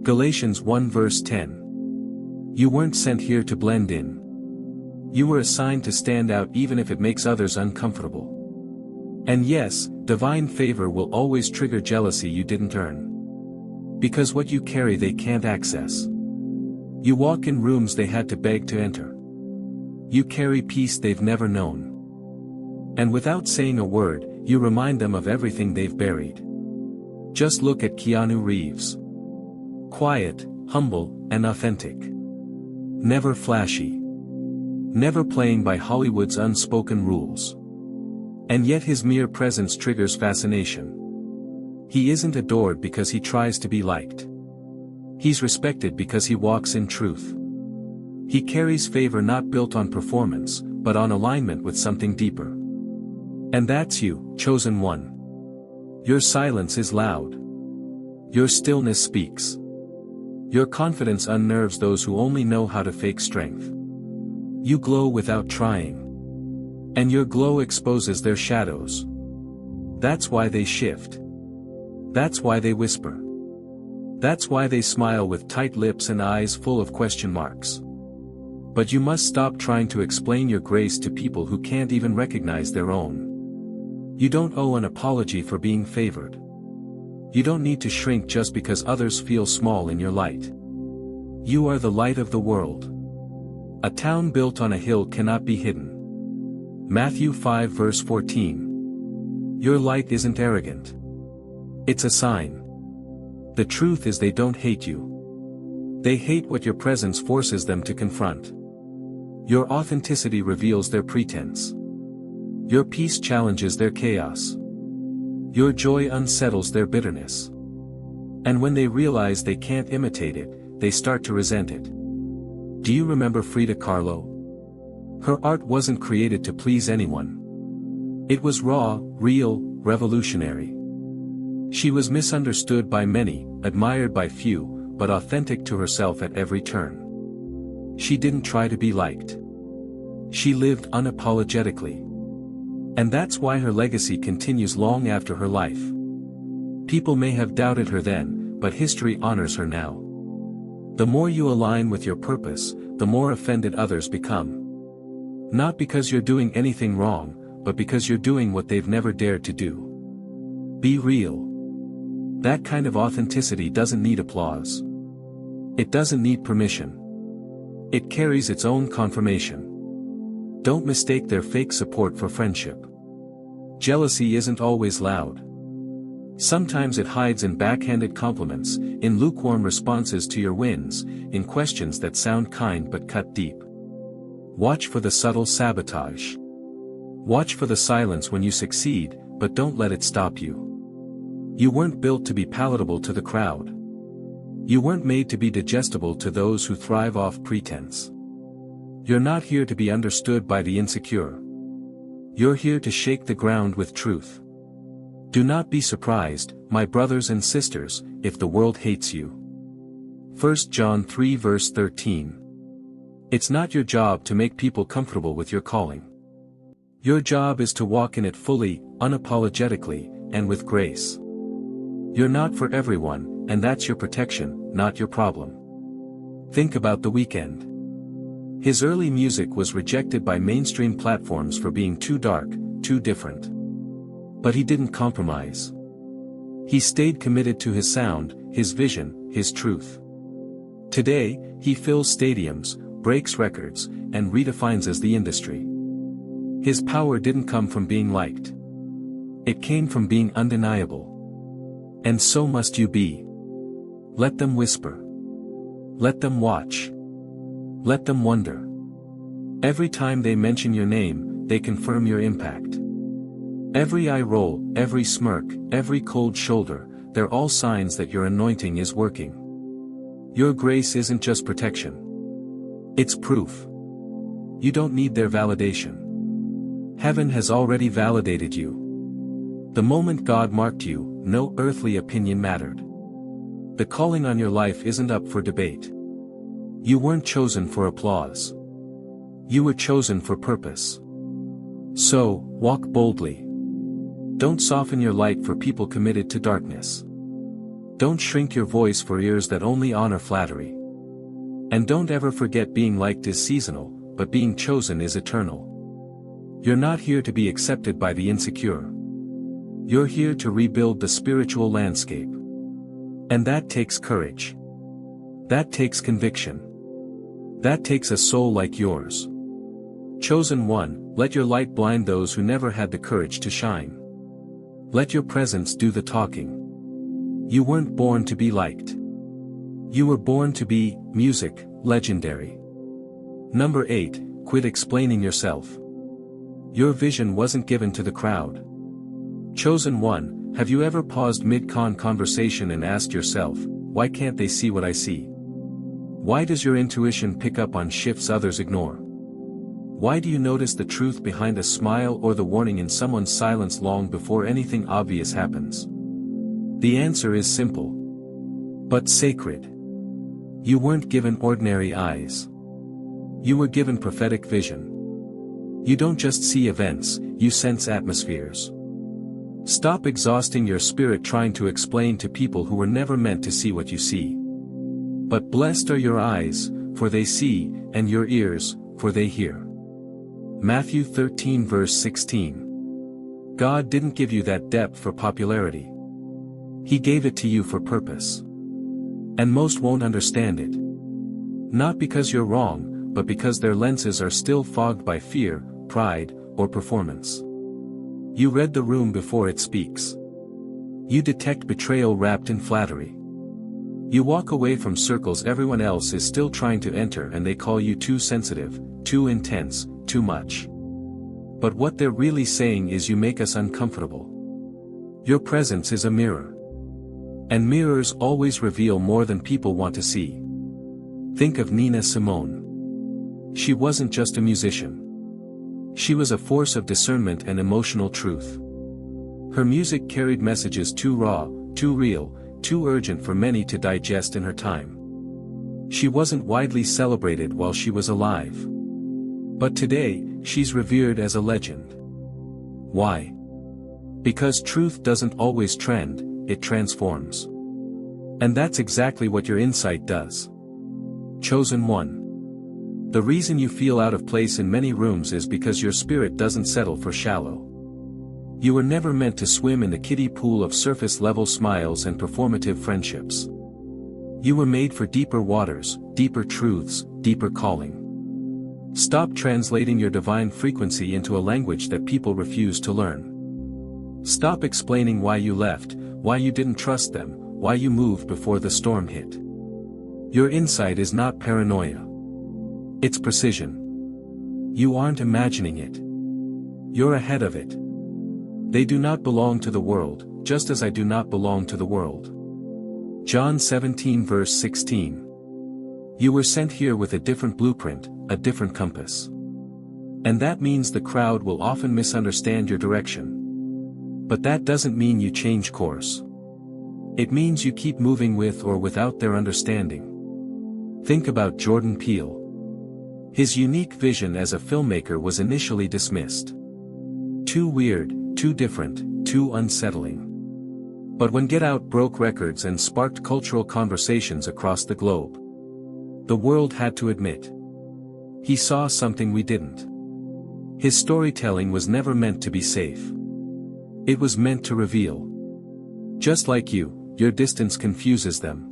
Galatians 1 verse 10. You weren't sent here to blend in. You were assigned to stand out even if it makes others uncomfortable. And yes, divine favor will always trigger jealousy you didn't earn. Because what you carry they can't access. You walk in rooms they had to beg to enter. You carry peace they've never known. And without saying a word, you remind them of everything they've buried. Just look at Keanu Reeves. Quiet, humble, and authentic. Never flashy. Never playing by Hollywood's unspoken rules. And yet his mere presence triggers fascination. He isn't adored because he tries to be liked. He's respected because he walks in truth. He carries favor not built on performance, but on alignment with something deeper. And that's you, chosen one. Your silence is loud. Your stillness speaks. Your confidence unnerves those who only know how to fake strength. You glow without trying. And your glow exposes their shadows. That's why they shift. That's why they whisper. That's why they smile with tight lips and eyes full of question marks. But you must stop trying to explain your grace to people who can't even recognize their own. You don't owe an apology for being favored. You don't need to shrink just because others feel small in your light. You are the light of the world. A town built on a hill cannot be hidden. Matthew 5 verse 14. Your light isn't arrogant. It's a sign. The truth is they don't hate you. They hate what your presence forces them to confront. Your authenticity reveals their pretense. Your peace challenges their chaos. Your joy unsettles their bitterness. And when they realize they can't imitate it, they start to resent it. Do you remember Frida Kahlo? Her art wasn't created to please anyone. It was raw, real, revolutionary. She was misunderstood by many, admired by few, but authentic to herself at every turn. She didn't try to be liked. She lived unapologetically. And that's why her legacy continues long after her life. People may have doubted her then, but history honors her now. The more you align with your purpose, the more offended others become. Not because you're doing anything wrong, but because you're doing what they've never dared to do. Be real. That kind of authenticity doesn't need applause. It doesn't need permission. It carries its own confirmation. Don't mistake their fake support for friendship. Jealousy isn't always loud. Sometimes it hides in backhanded compliments, in lukewarm responses to your wins, in questions that sound kind but cut deep. Watch for the subtle sabotage. Watch for the silence when you succeed, but don't let it stop you. You weren't built to be palatable to the crowd. You weren't made to be digestible to those who thrive off pretense. You're not here to be understood by the insecure. You're here to shake the ground with truth. Do not be surprised, my brothers and sisters, if the world hates you. 1 John 3 verse 13. It's not your job to make people comfortable with your calling. Your job is to walk in it fully, unapologetically, and with grace. You're not for everyone, and that's your protection, not your problem. Think about The Weeknd. His early music was rejected by mainstream platforms for being too dark, too different. But he didn't compromise. He stayed committed to his sound, his vision, his truth. Today, he fills stadiums, breaks records, and redefines as the industry. His power didn't come from being liked. It came from being undeniable. And so must you be. Let them whisper. Let them watch. Let them wonder. Every time they mention your name, they confirm your impact. Every eye roll, every smirk, every cold shoulder, they're all signs that your anointing is working. Your grace isn't just protection. It's proof. You don't need their validation. Heaven has already validated you. The moment God marked you, no earthly opinion mattered. The calling on your life isn't up for debate. You weren't chosen for applause. You were chosen for purpose. So, walk boldly. Don't soften your light for people committed to darkness. Don't shrink your voice for ears that only honor flattery. And don't ever forget being liked is seasonal, but being chosen is eternal. You're not here to be accepted by the insecure. You're here to rebuild the spiritual landscape. And that takes courage. That takes conviction. That takes a soul like yours. Chosen one, let your light blind those who never had the courage to shine. Let your presence do the talking. You weren't born to be liked. You were born to be, music, legendary. Number 8, quit explaining yourself. Your vision wasn't given to the crowd. Chosen one, have you ever paused mid-con conversation and asked yourself, why can't they see what I see? Why does your intuition pick up on shifts others ignore? Why do you notice the truth behind a smile or the warning in someone's silence long before anything obvious happens? The answer is simple. But sacred. You weren't given ordinary eyes. You were given prophetic vision. You don't just see events, you sense atmospheres. Stop exhausting your spirit trying to explain to people who were never meant to see what you see. But blessed are your eyes, for they see, and your ears, for they hear. Matthew 13 verse 16. God didn't give you that depth for popularity. He gave it to you for purpose. And most won't understand it. Not because you're wrong, but because their lenses are still fogged by fear, pride, or performance. You read the room before it speaks. You detect betrayal wrapped in flattery. You walk away from circles everyone else is still trying to enter and they call you too sensitive, too intense, too much. But what they're really saying is you make us uncomfortable. Your presence is a mirror. And mirrors always reveal more than people want to see. Think of Nina Simone. She wasn't just a musician. She was a force of discernment and emotional truth. Her music carried messages too raw, too real, too urgent for many to digest in her time. She wasn't widely celebrated while she was alive. But today, she's revered as a legend. Why? Because truth doesn't always trend, it transforms. And that's exactly what your insight does. Chosen one. The reason you feel out of place in many rooms is because your spirit doesn't settle for shallow. You were never meant to swim in the kiddie pool of surface-level smiles and performative friendships. You were made for deeper waters, deeper truths, deeper calling. Stop translating your divine frequency into a language that people refuse to learn. Stop explaining why you left, why you didn't trust them, why you moved before the storm hit. Your insight is not paranoia. It's precision. You aren't imagining it. You're ahead of it. They do not belong to the world, just as I do not belong to the world. John 17 verse 16. You were sent here with a different blueprint, a different compass. And that means the crowd will often misunderstand your direction. But that doesn't mean you change course. It means you keep moving with or without their understanding. Think about Jordan Peele. His unique vision as a filmmaker was initially dismissed. Too weird, too different, too unsettling. But when Get Out broke records and sparked cultural conversations across the globe, the world had to admit, he saw something we didn't. His storytelling was never meant to be safe. It was meant to reveal. Just like you, your distance confuses them.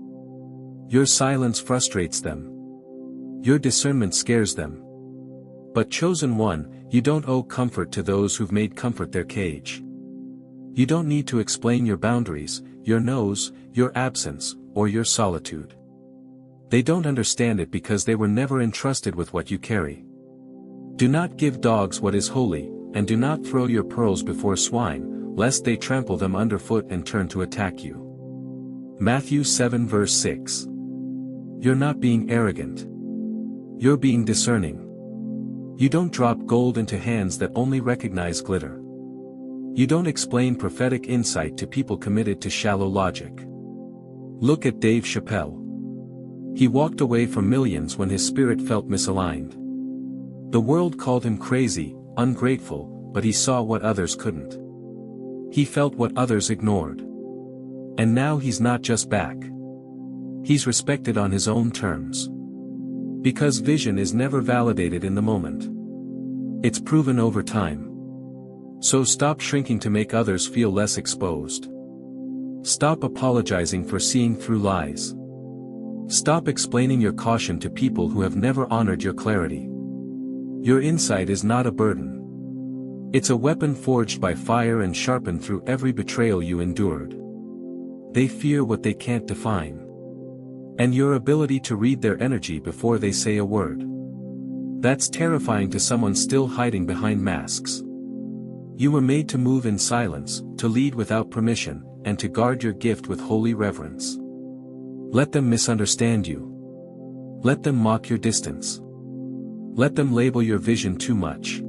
Your silence frustrates them. Your discernment scares them. But chosen one, you don't owe comfort to those who've made comfort their cage. You don't need to explain your boundaries, your no's, your absence, or your solitude. They don't understand it because they were never entrusted with what you carry. Do not give dogs what is holy, and do not throw your pearls before swine, lest they trample them underfoot and turn to attack you. Matthew 7 verse 6. You're not being arrogant. You're being discerning. You don't drop gold into hands that only recognize glitter. You don't explain prophetic insight to people committed to shallow logic. Look at Dave Chappelle. He walked away from millions when his spirit felt misaligned. The world called him crazy, ungrateful, but he saw what others couldn't. He felt what others ignored. And now he's not just back. He's respected on his own terms. Because vision is never validated in the moment. It's proven over time. So stop shrinking to make others feel less exposed. Stop apologizing for seeing through lies. Stop explaining your caution to people who have never honored your clarity. Your insight is not a burden. It's a weapon forged by fire and sharpened through every betrayal you endured. They fear what they can't define. And your ability to read their energy before they say a word. That's terrifying to someone still hiding behind masks. You were made to move in silence, to lead without permission, and to guard your gift with holy reverence. Let them misunderstand you. Let them mock your distance. Let them label your vision too much.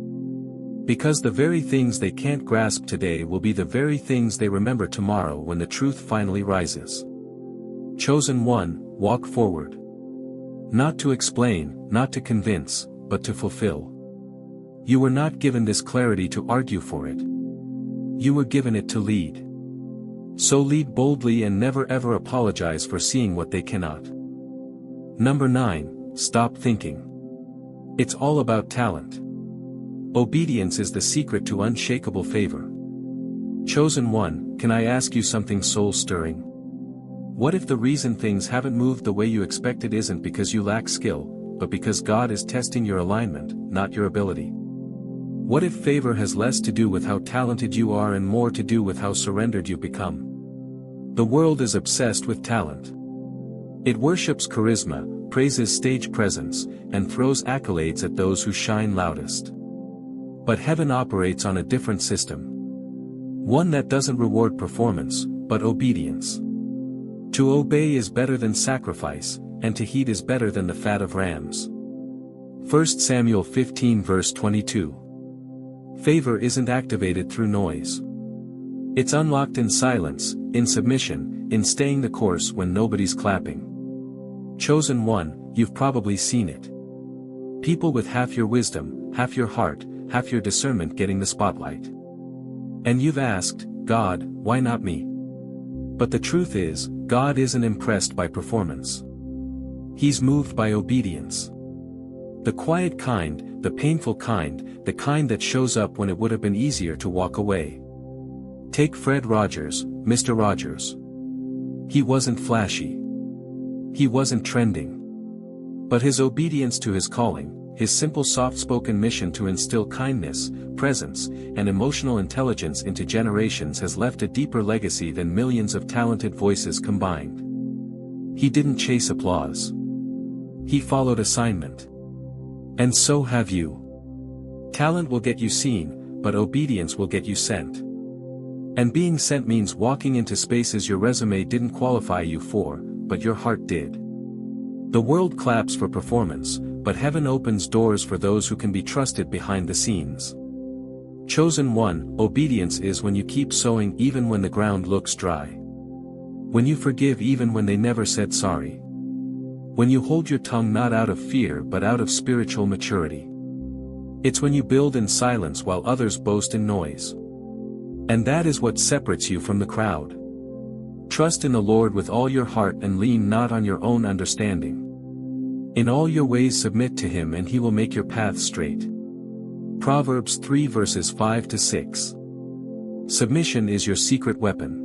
Because the very things they can't grasp today will be the very things they remember tomorrow when the truth finally rises. Chosen one, walk forward. Not to explain, not to convince, but to fulfill. You were not given this clarity to argue for it. You were given it to lead. So lead boldly and never ever apologize for seeing what they cannot. Number 9, stop thinking. It's all about talent. Obedience is the secret to unshakable favor. Chosen one, can I ask you something soul-stirring? What if the reason things haven't moved the way you expected isn't because you lack skill, but because God is testing your alignment, not your ability? What if favor has less to do with how talented you are and more to do with how surrendered you become? The world is obsessed with talent. It worships charisma, praises stage presence, and throws accolades at those who shine loudest. But heaven operates on a different system. One that doesn't reward performance, but obedience. To obey is better than sacrifice, and to heed is better than the fat of rams. 1 Samuel 15 verse 22. Favor isn't activated through noise. It's unlocked in silence, in submission, in staying the course when nobody's clapping. Chosen one, you've probably seen it. People with half your wisdom, half your heart, half your discernment getting the spotlight. And you've asked, God, why not me? But the truth is, God isn't impressed by performance. He's moved by obedience. The quiet kind, the painful kind, the kind that shows up when it would have been easier to walk away. Take Fred Rogers, Mr. Rogers. He wasn't flashy. He wasn't trending. But his obedience to his calling, his simple soft-spoken mission to instill kindness, presence, and emotional intelligence into generations has left a deeper legacy than millions of talented voices combined. He didn't chase applause. He followed assignment. And so have you. Talent will get you seen, but obedience will get you sent. And being sent means walking into spaces your resume didn't qualify you for, but your heart did. The world claps for performance, but heaven opens doors for those who can be trusted behind the scenes. Chosen one, obedience is when you keep sowing even when the ground looks dry. When you forgive even when they never said sorry. When you hold your tongue not out of fear but out of spiritual maturity. It's when you build in silence while others boast in noise. And that is what separates you from the crowd. Trust in the Lord with all your heart and lean not on your own understanding. In all your ways submit to Him and He will make your path straight. Proverbs 3 verses 5-6. Submission is your secret weapon.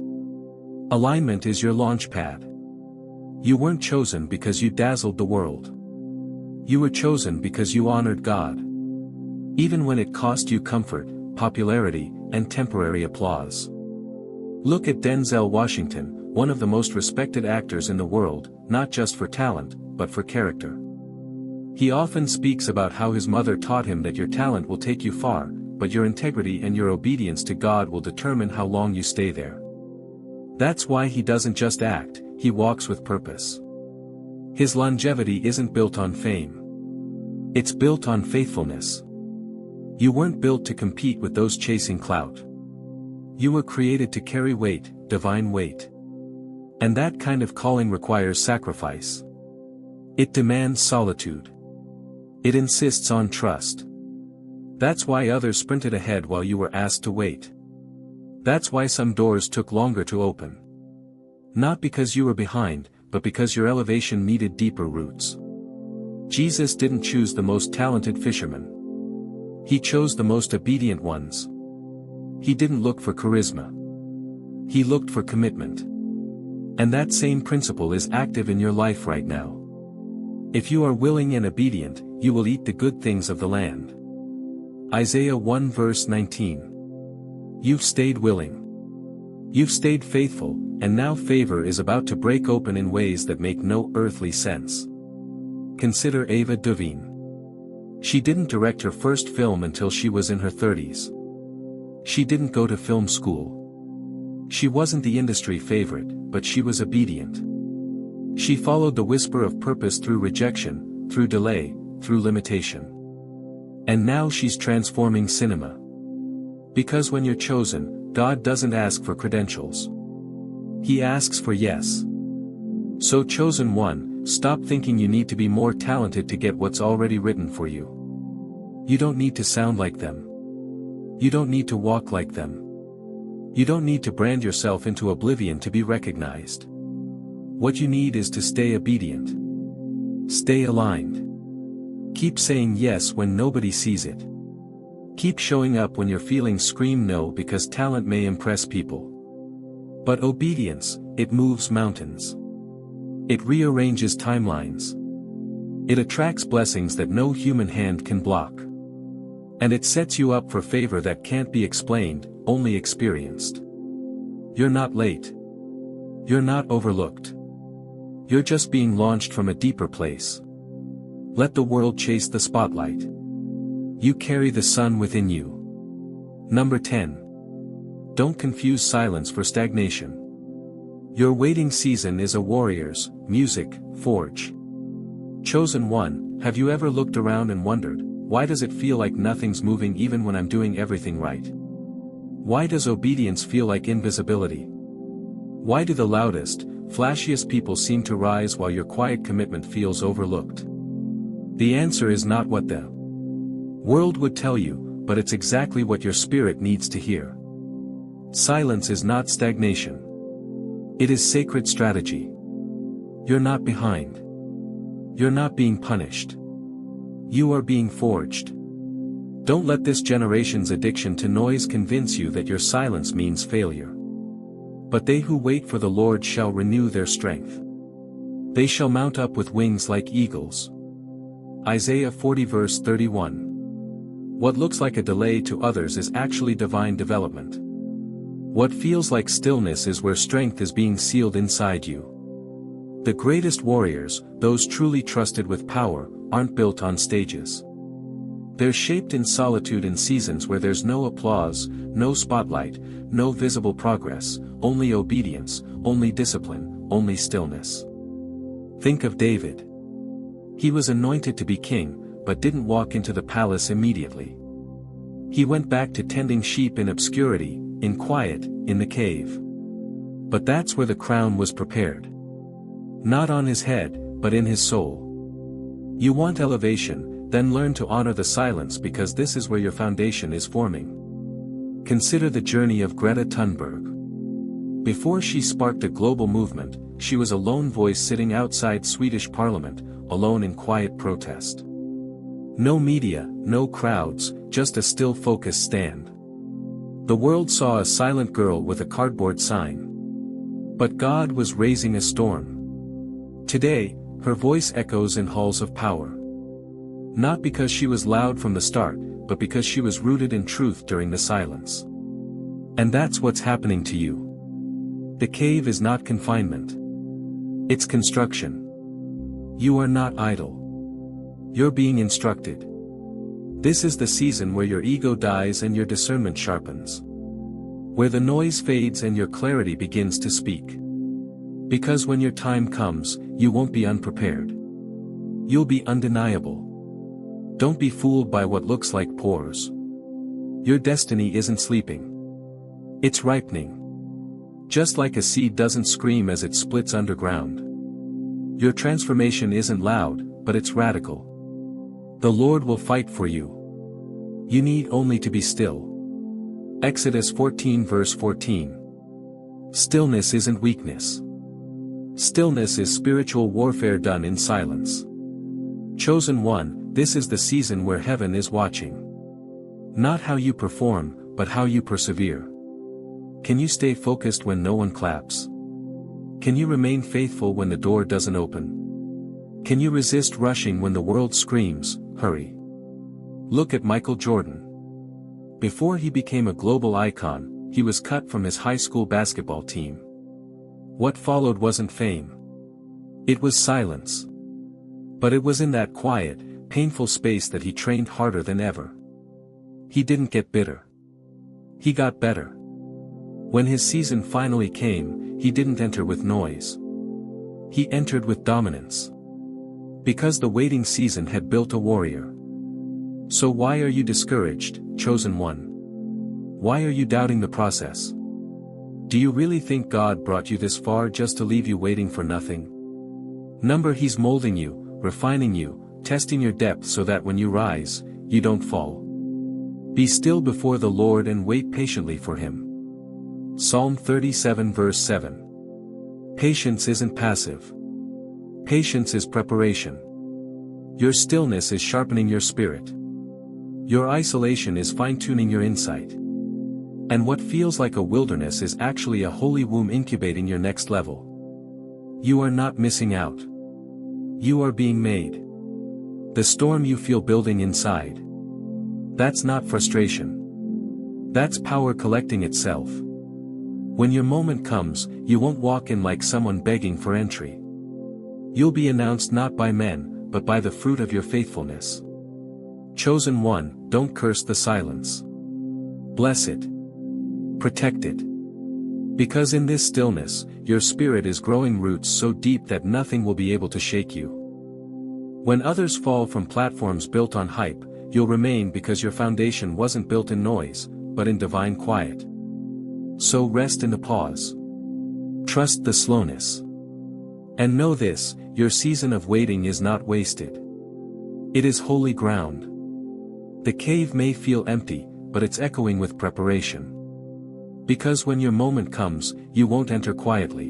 Alignment is your launch pad. You weren't chosen because you dazzled the world. You were chosen because you honored God. Even when it cost you comfort, popularity, and temporary applause. Look at Denzel Washington, one of the most respected actors in the world, not just for talent, but for character. He often speaks about how his mother taught him that your talent will take you far, but your integrity and your obedience to God will determine how long you stay there. That's why he doesn't just act, he walks with purpose. His longevity isn't built on fame. It's built on faithfulness. You weren't built to compete with those chasing clout. You were created to carry weight, divine weight. And that kind of calling requires sacrifice. It demands solitude. It insists on trust. That's why others sprinted ahead while you were asked to wait. That's why some doors took longer to open. Not because you were behind, but because your elevation needed deeper roots. Jesus didn't choose the most talented fishermen. He chose the most obedient ones. He didn't look for charisma. He looked for commitment. And that same principle is active in your life right now. If you are willing and obedient, you will eat the good things of the land. Isaiah 1 verse 19. You've stayed willing. You've stayed faithful, and now favor is about to break open in ways that make no earthly sense. Consider Ava DuVine. She didn't direct her first film until she was in her 30s. She didn't go to film school. She wasn't the industry favorite, but she was obedient. She followed the whisper of purpose through rejection, through delay, through limitation. And now she's transforming cinema. Because when you're chosen, God doesn't ask for credentials. He asks for yes. So chosen one, stop thinking you need to be more talented to get what's already written for you. You don't need to sound like them. You don't need to walk like them. You don't need to brand yourself into oblivion to be recognized. What you need is to stay obedient. Stay aligned. Keep saying yes when nobody sees it. Keep showing up when your feelings scream no because talent may impress people. But obedience, it moves mountains. It rearranges timelines. It attracts blessings that no human hand can block. And it sets you up for favor that can't be explained, only experienced. You're not late. You're not overlooked. You're just being launched from a deeper place. Let the world chase the spotlight. You carry the sun within you. Number 10. Don't confuse silence for stagnation. Your waiting season is a warrior's, music, forge. Chosen one, have you ever looked around and wondered, why does it feel like nothing's moving even when I'm doing everything right? Why does obedience feel like invisibility? Why do the loudest, flashiest people seem to rise while your quiet commitment feels overlooked? The answer is not what the world would tell you, but it's exactly what your spirit needs to hear. Silence is not stagnation. It is sacred strategy. You're not behind. You're not being punished. You are being forged. Don't let this generation's addiction to noise convince you that your silence means failure. But they who wait for the Lord shall renew their strength. They shall mount up with wings like eagles. Isaiah 40 verse 31. What looks like a delay to others is actually divine development. What feels like stillness is where strength is being sealed inside you. The greatest warriors, those truly trusted with power, aren't built on stages. They're shaped in solitude in seasons where there's no applause, no spotlight, no visible progress, only obedience, only discipline, only stillness. Think of David. He was anointed to be king, but didn't walk into the palace immediately. He went back to tending sheep in obscurity, in quiet, in the cave. But that's where the crown was prepared. Not on his head, but in his soul. You want elevation, then learn to honor the silence because this is where your foundation is forming. Consider the journey of Greta Thunberg. Before she sparked a global movement, she was a lone voice sitting outside Swedish parliament, alone in quiet protest. No media, no crowds, just a still focused stand. The world saw a silent girl with a cardboard sign. But God was raising a storm. Today, her voice echoes in halls of power. Not because she was loud from the start, but because she was rooted in truth during the silence. And that's what's happening to you. The cave is not confinement. It's construction. You are not idle. You're being instructed. This is the season where your ego dies and your discernment sharpens. Where the noise fades and your clarity begins to speak. Because when your time comes, you won't be unprepared. You'll be undeniable. Don't be fooled by what looks like pores. Your destiny isn't sleeping. It's ripening. Just like a seed doesn't scream as it splits underground. Your transformation isn't loud, but it's radical. The Lord will fight for you. You need only to be still. Exodus 14 verse 14. Stillness isn't weakness. Stillness is spiritual warfare done in silence. Chosen one, this is the season where heaven is watching. Not how you perform, but how you persevere. Can you stay focused when no one claps? Can you remain faithful when the door doesn't open? Can you resist rushing when the world screams, hurry? Look at Michael Jordan. Before he became a global icon, he was cut from his high school basketball team. What followed wasn't fame. It was silence. But it was in that quiet, painful space that he trained harder than ever. He didn't get bitter. He got better. When his season finally came, he didn't enter with noise. He entered with dominance. Because the waiting season had built a warrior. So why are you discouraged, chosen one? Why are you doubting the process? Do you really think God brought you this far just to leave you waiting for nothing? He's molding you, refining you, testing your depth so that when you rise, you don't fall. Be still before the Lord and wait patiently for Him. Psalm 37 verse 7. Patience isn't passive. Patience is preparation. Your stillness is sharpening your spirit. Your isolation is fine-tuning your insight. And what feels like a wilderness is actually a holy womb incubating your next level. You are not missing out. You are being made. The storm you feel building inside. That's not frustration. That's power collecting itself. When your moment comes, you won't walk in like someone begging for entry. You'll be announced not by men, but by the fruit of your faithfulness. Chosen one, don't curse the silence. Bless it. Protect it. Because in this stillness, your spirit is growing roots so deep that nothing will be able to shake you. When others fall from platforms built on hype, you'll remain because your foundation wasn't built in noise, but in divine quiet. So rest in the pause. Trust the slowness. And know this, your season of waiting is not wasted. It is holy ground. The cave may feel empty, but it's echoing with preparation. Because when your moment comes, you won't enter quietly.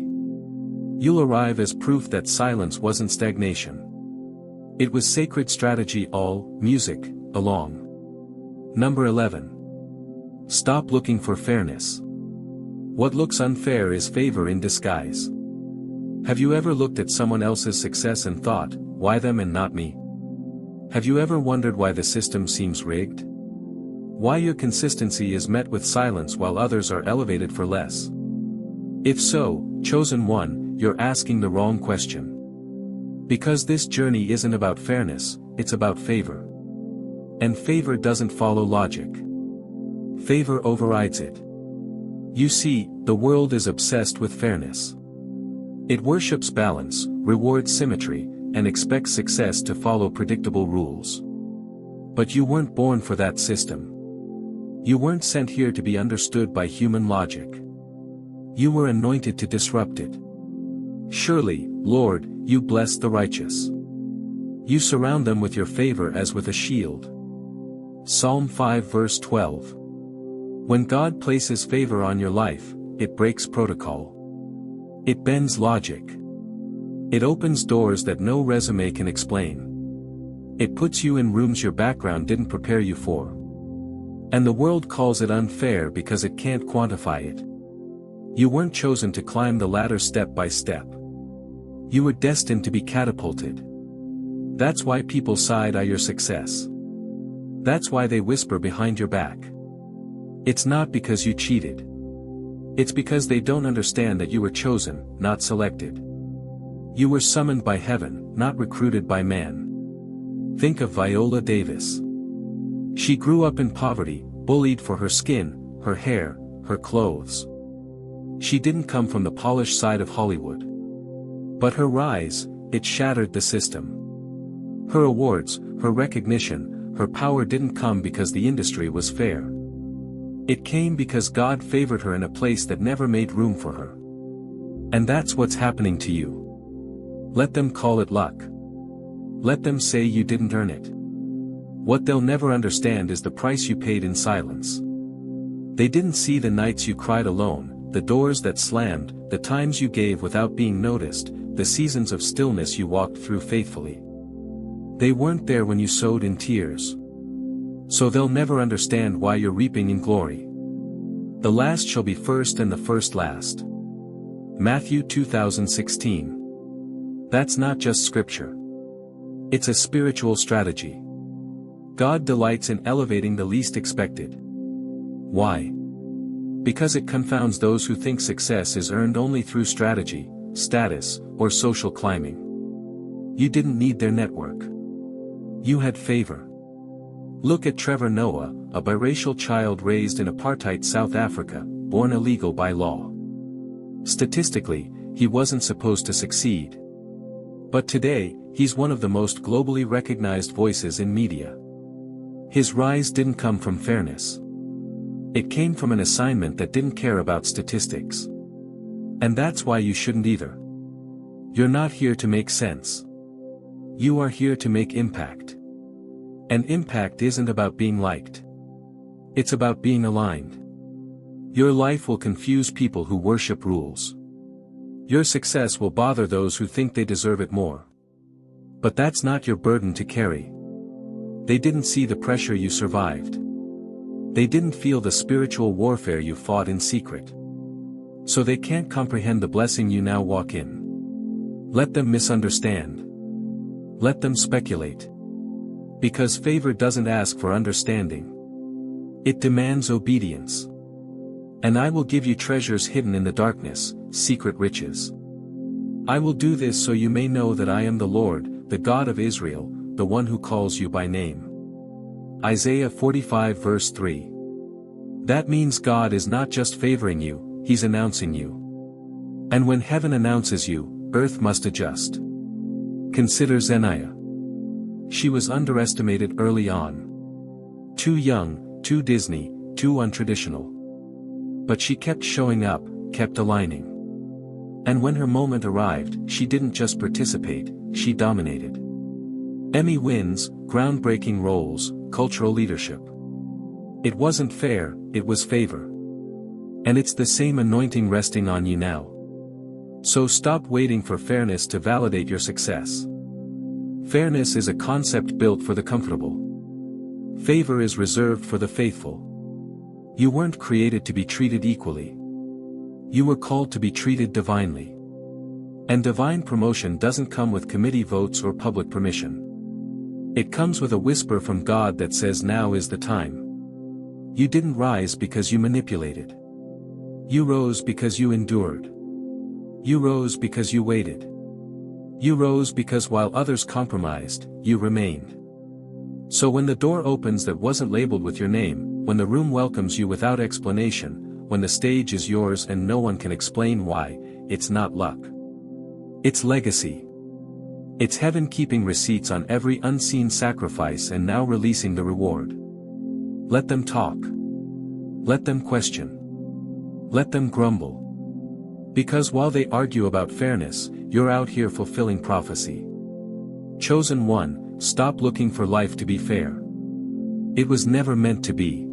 You'll arrive as proof that silence wasn't stagnation. It was sacred strategy all, music, along. 11. Stop looking for fairness. What looks unfair is favor in disguise. Have you ever looked at someone else's success and thought, why them and not me? Have you ever wondered why the system seems rigged? Why your consistency is met with silence while others are elevated for less? If so, chosen one, you're asking the wrong question. Because this journey isn't about fairness, it's about favor. And favor doesn't follow logic. Favor overrides it. You see, the world is obsessed with fairness. It worships balance, rewards symmetry, and expects success to follow predictable rules. But you weren't born for that system. You weren't sent here to be understood by human logic. You were anointed to disrupt it. Surely, Lord, you bless the righteous. You surround them with your favor as with a shield. Psalm 5 verse 12. When God places favor on your life, it breaks protocol. It bends logic. It opens doors that no resume can explain. It puts you in rooms your background didn't prepare you for. And the world calls it unfair because it can't quantify it. You weren't chosen to climb the ladder step by step. You were destined to be catapulted. That's why people side-eye your success. That's why they whisper behind your back. It's not because you cheated. It's because they don't understand that you were chosen, not selected. You were summoned by heaven, not recruited by man. Think of Viola Davis. She grew up in poverty, bullied for her skin, her hair, her clothes. She didn't come from the polished side of Hollywood. But her rise, it shattered the system. Her awards, her recognition, her power didn't come because the industry was fair. It came because God favored her in a place that never made room for her. And that's what's happening to you. Let them call it luck. Let them say you didn't earn it. What they'll never understand is the price you paid in silence. They didn't see the nights you cried alone, the doors that slammed, the times you gave without being noticed, the seasons of stillness you walked through faithfully. They weren't there when you sowed in tears. So they'll never understand why you're reaping in glory. The last shall be first and the first last. Matthew 2016. That's not just scripture. It's a spiritual strategy. God delights in elevating the least expected. Why? Because it confounds those who think success is earned only through strategy, status, or social climbing. You didn't need their network. You had favor. Look at Trevor Noah, a biracial child raised in apartheid South Africa, born illegal by law. Statistically, he wasn't supposed to succeed. But today, he's one of the most globally recognized voices in media. His rise didn't come from fairness. It came from an assignment that didn't care about statistics. And that's why you shouldn't either. You're not here to make sense. You are here to make impact. And impact isn't about being liked. It's about being aligned. Your life will confuse people who worship rules. Your success will bother those who think they deserve it more. But that's not your burden to carry. They didn't see the pressure you survived. They didn't feel the spiritual warfare you fought in secret. So they can't comprehend the blessing you now walk in. Let them misunderstand. Let them speculate. Because favor doesn't ask for understanding. It demands obedience. And I will give you treasures hidden in the darkness, secret riches. I will do this so you may know that I am the Lord, the God of Israel, the one who calls you by name. Isaiah 45 verse 3. That means God is not just favoring you, He's announcing you. And when heaven announces you, earth must adjust. Consider Zeniah. She was underestimated early on. Too young, too Disney, too untraditional. But she kept showing up, kept aligning. And when her moment arrived, she didn't just participate, she dominated. Emmy wins, groundbreaking roles, cultural leadership. It wasn't fair, it was favor. And it's the same anointing resting on you now. So stop waiting for fairness to validate your success. Fairness is a concept built for the comfortable. Favor is reserved for the faithful. You weren't created to be treated equally. You were called to be treated divinely. And divine promotion doesn't come with committee votes or public permission. It comes with a whisper from God that says now is the time. You didn't rise because you manipulated. You rose because you endured. You rose because you waited. You rose because while others compromised, you remained. So when the door opens that wasn't labeled with your name, when the room welcomes you without explanation, when the stage is yours and no one can explain why, it's not luck. It's legacy. It's heaven keeping receipts on every unseen sacrifice and now releasing the reward. Let them talk. Let them question. Let them grumble. Because while they argue about fairness, you're out here fulfilling prophecy. Chosen one, stop looking for life to be fair. It was never meant to be.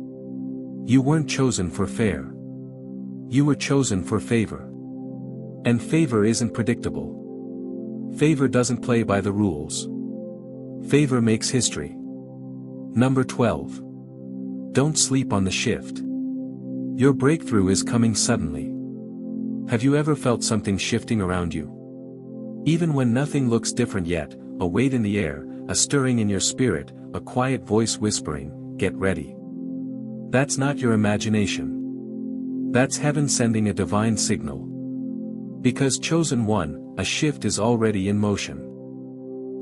You weren't chosen for fair. You were chosen for favor. And favor isn't predictable. Favor doesn't play by the rules. Favor makes history. Number 12. Don't sleep on the shift. Your breakthrough is coming suddenly. Have you ever felt something shifting around you? Even when nothing looks different yet, a weight in the air, a stirring in your spirit, a quiet voice whispering, "Get ready." That's not your imagination. That's heaven sending a divine signal. Because chosen one, a shift is already in motion.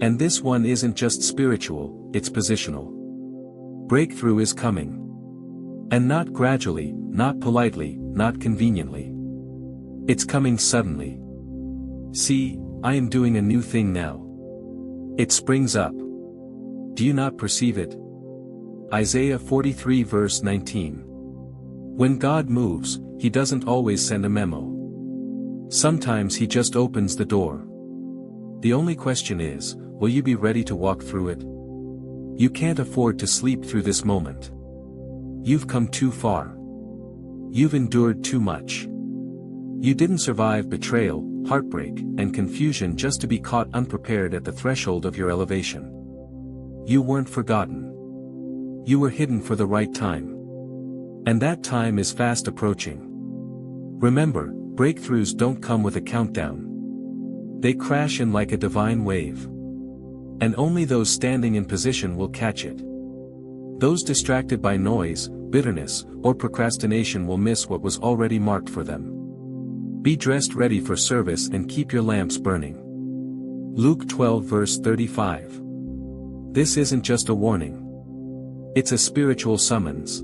And this one isn't just spiritual, it's positional. Breakthrough is coming. And not gradually, not politely, not conveniently. It's coming suddenly. See, I am doing a new thing now. It springs up. Do you not perceive it? Isaiah 43 verse 19. When God moves, He doesn't always send a memo. Sometimes He just opens the door. The only question is, will you be ready to walk through it? You can't afford to sleep through this moment. You've come too far. You've endured too much. You didn't survive betrayal, heartbreak, and confusion just to be caught unprepared at the threshold of your elevation. You weren't forgotten. You were hidden for the right time. And that time is fast approaching. Remember, breakthroughs don't come with a countdown. They crash in like a divine wave. And only those standing in position will catch it. Those distracted by noise, bitterness, or procrastination will miss what was already marked for them. Be dressed ready for service and keep your lamps burning. Luke 12 verse 35. This isn't just a warning. It's a spiritual summons.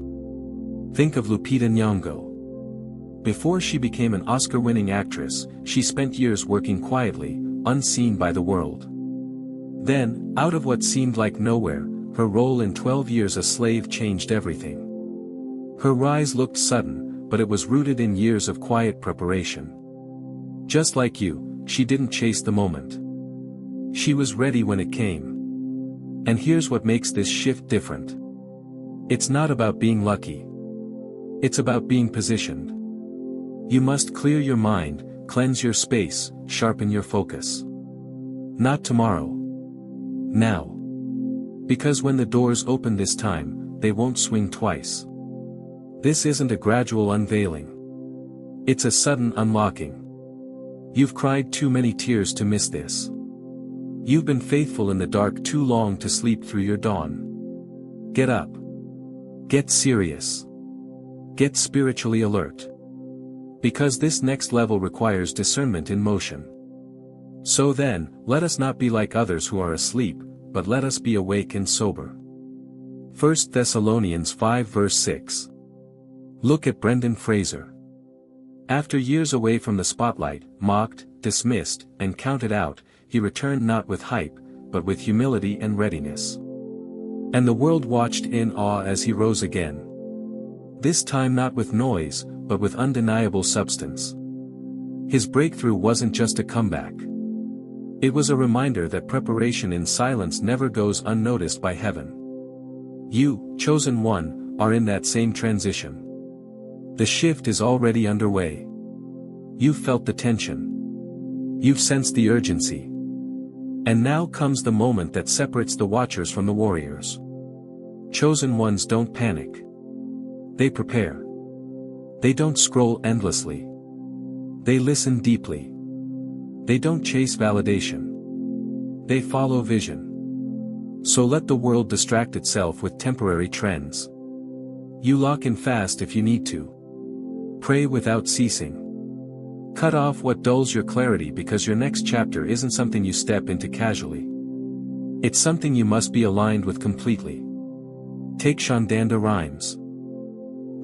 Think of Lupita Nyong'o. Before she became an Oscar-winning actress, she spent years working quietly, unseen by the world. Then, out of what seemed like nowhere, her role in 12 Years a Slave changed everything. Her rise looked sudden, but it was rooted in years of quiet preparation. Just like you, she didn't chase the moment. She was ready when it came. And here's what makes this shift different. It's not about being lucky. It's about being positioned. You must clear your mind, cleanse your space, sharpen your focus. Not tomorrow. Now. Because when the doors open this time, they won't swing twice. This isn't a gradual unveiling. It's a sudden unlocking. You've cried too many tears to miss this. You've been faithful in the dark too long to sleep through your dawn. Get up. Get serious. Get spiritually alert. Because this next level requires discernment in motion. So then, let us not be like others who are asleep, but let us be awake and sober. 1 Thessalonians 5 verse 6. Look at Brendan Fraser. After years away from the spotlight, mocked, dismissed, and counted out, he returned not with hype, but with humility and readiness. And the world watched in awe as he rose again. This time not with noise, but with undeniable substance. His breakthrough wasn't just a comeback. It was a reminder that preparation in silence never goes unnoticed by heaven. You, chosen one, are in that same transition. The shift is already underway. You've felt the tension. You've sensed the urgency. And now comes the moment that separates the watchers from the warriors. Chosen ones don't panic. They prepare. They don't scroll endlessly. They listen deeply. They don't chase validation. They follow vision. So let the world distract itself with temporary trends. You lock in fast if you need to. Pray without ceasing. Cut off what dulls your clarity because your next chapter isn't something you step into casually. It's something you must be aligned with completely. Take Shonda Rhimes.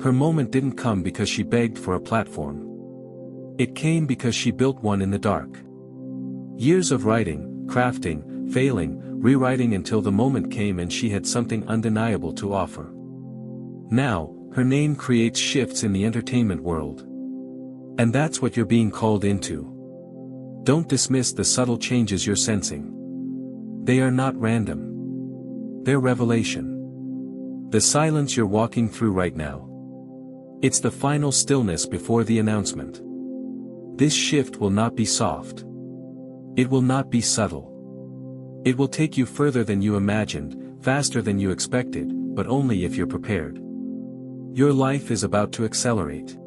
Her moment didn't come because she begged for a platform. It came because she built one in the dark. Years of writing, crafting, failing, rewriting until the moment came and she had something undeniable to offer. Now, her name creates shifts in the entertainment world. And that's what you're being called into. Don't dismiss the subtle changes you're sensing. They are not random. They're revelation. The silence you're walking through right now. It's the final stillness before the announcement. This shift will not be soft. It will not be subtle. It will take you further than you imagined, faster than you expected, but only if you're prepared. Your life is about to accelerate.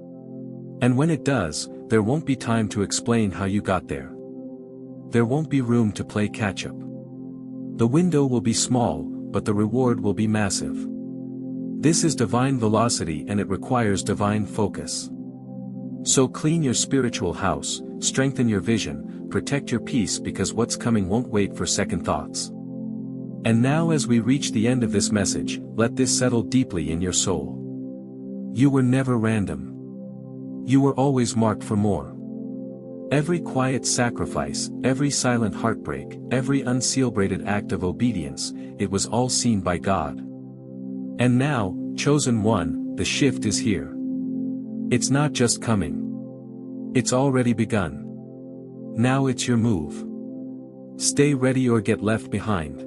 And when it does, there won't be time to explain how you got there. There won't be room to play catch-up. The window will be small, but the reward will be massive. This is divine velocity and it requires divine focus. So clean your spiritual house, strengthen your vision, protect your peace because what's coming won't wait for second thoughts. And now as we reach the end of this message, let this settle deeply in your soul. You were never random. You were always marked for more. Every quiet sacrifice, every silent heartbreak, every uncelebrated act of obedience, it was all seen by God. And now, chosen one, the shift is here. It's not just coming. It's already begun. Now it's your move. Stay ready or get left behind.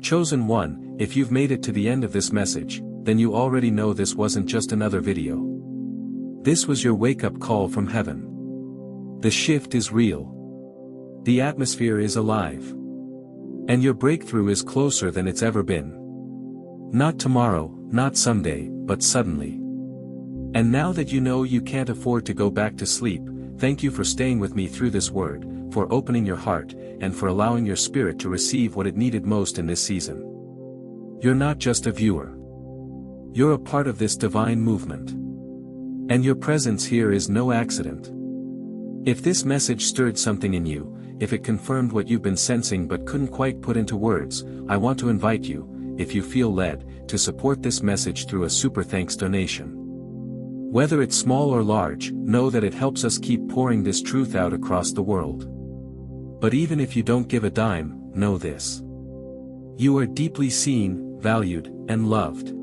Chosen one, if you've made it to the end of this message, then you already know this wasn't just another video. This was your wake-up call from heaven. The shift is real. The atmosphere is alive. And your breakthrough is closer than it's ever been. Not tomorrow, not someday, but suddenly. And now that you know you can't afford to go back to sleep, thank you for staying with me through this word, for opening your heart, and for allowing your spirit to receive what it needed most in this season. You're not just a viewer. You're a part of this divine movement. And your presence here is no accident. If this message stirred something in you, if it confirmed what you've been sensing but couldn't quite put into words, I want to invite you, if you feel led, to support this message through a super thanks donation. Whether it's small or large, know that it helps us keep pouring this truth out across the world. But even if you don't give a dime, know this. You are deeply seen, valued, and loved.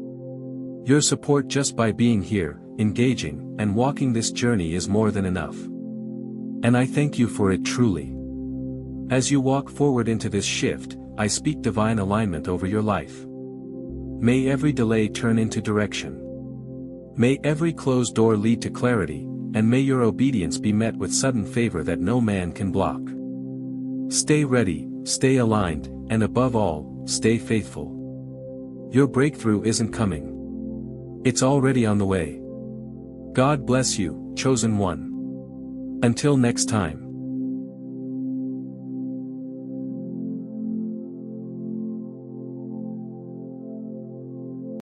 Your support just by being here, engaging, and walking this journey is more than enough. And I thank you for it truly. As you walk forward into this shift, I speak divine alignment over your life. May every delay turn into direction. May every closed door lead to clarity, and may your obedience be met with sudden favor that no man can block. Stay ready, stay aligned, and above all, stay faithful. Your breakthrough isn't coming. It's already on the way. God bless you, chosen one. Until next time.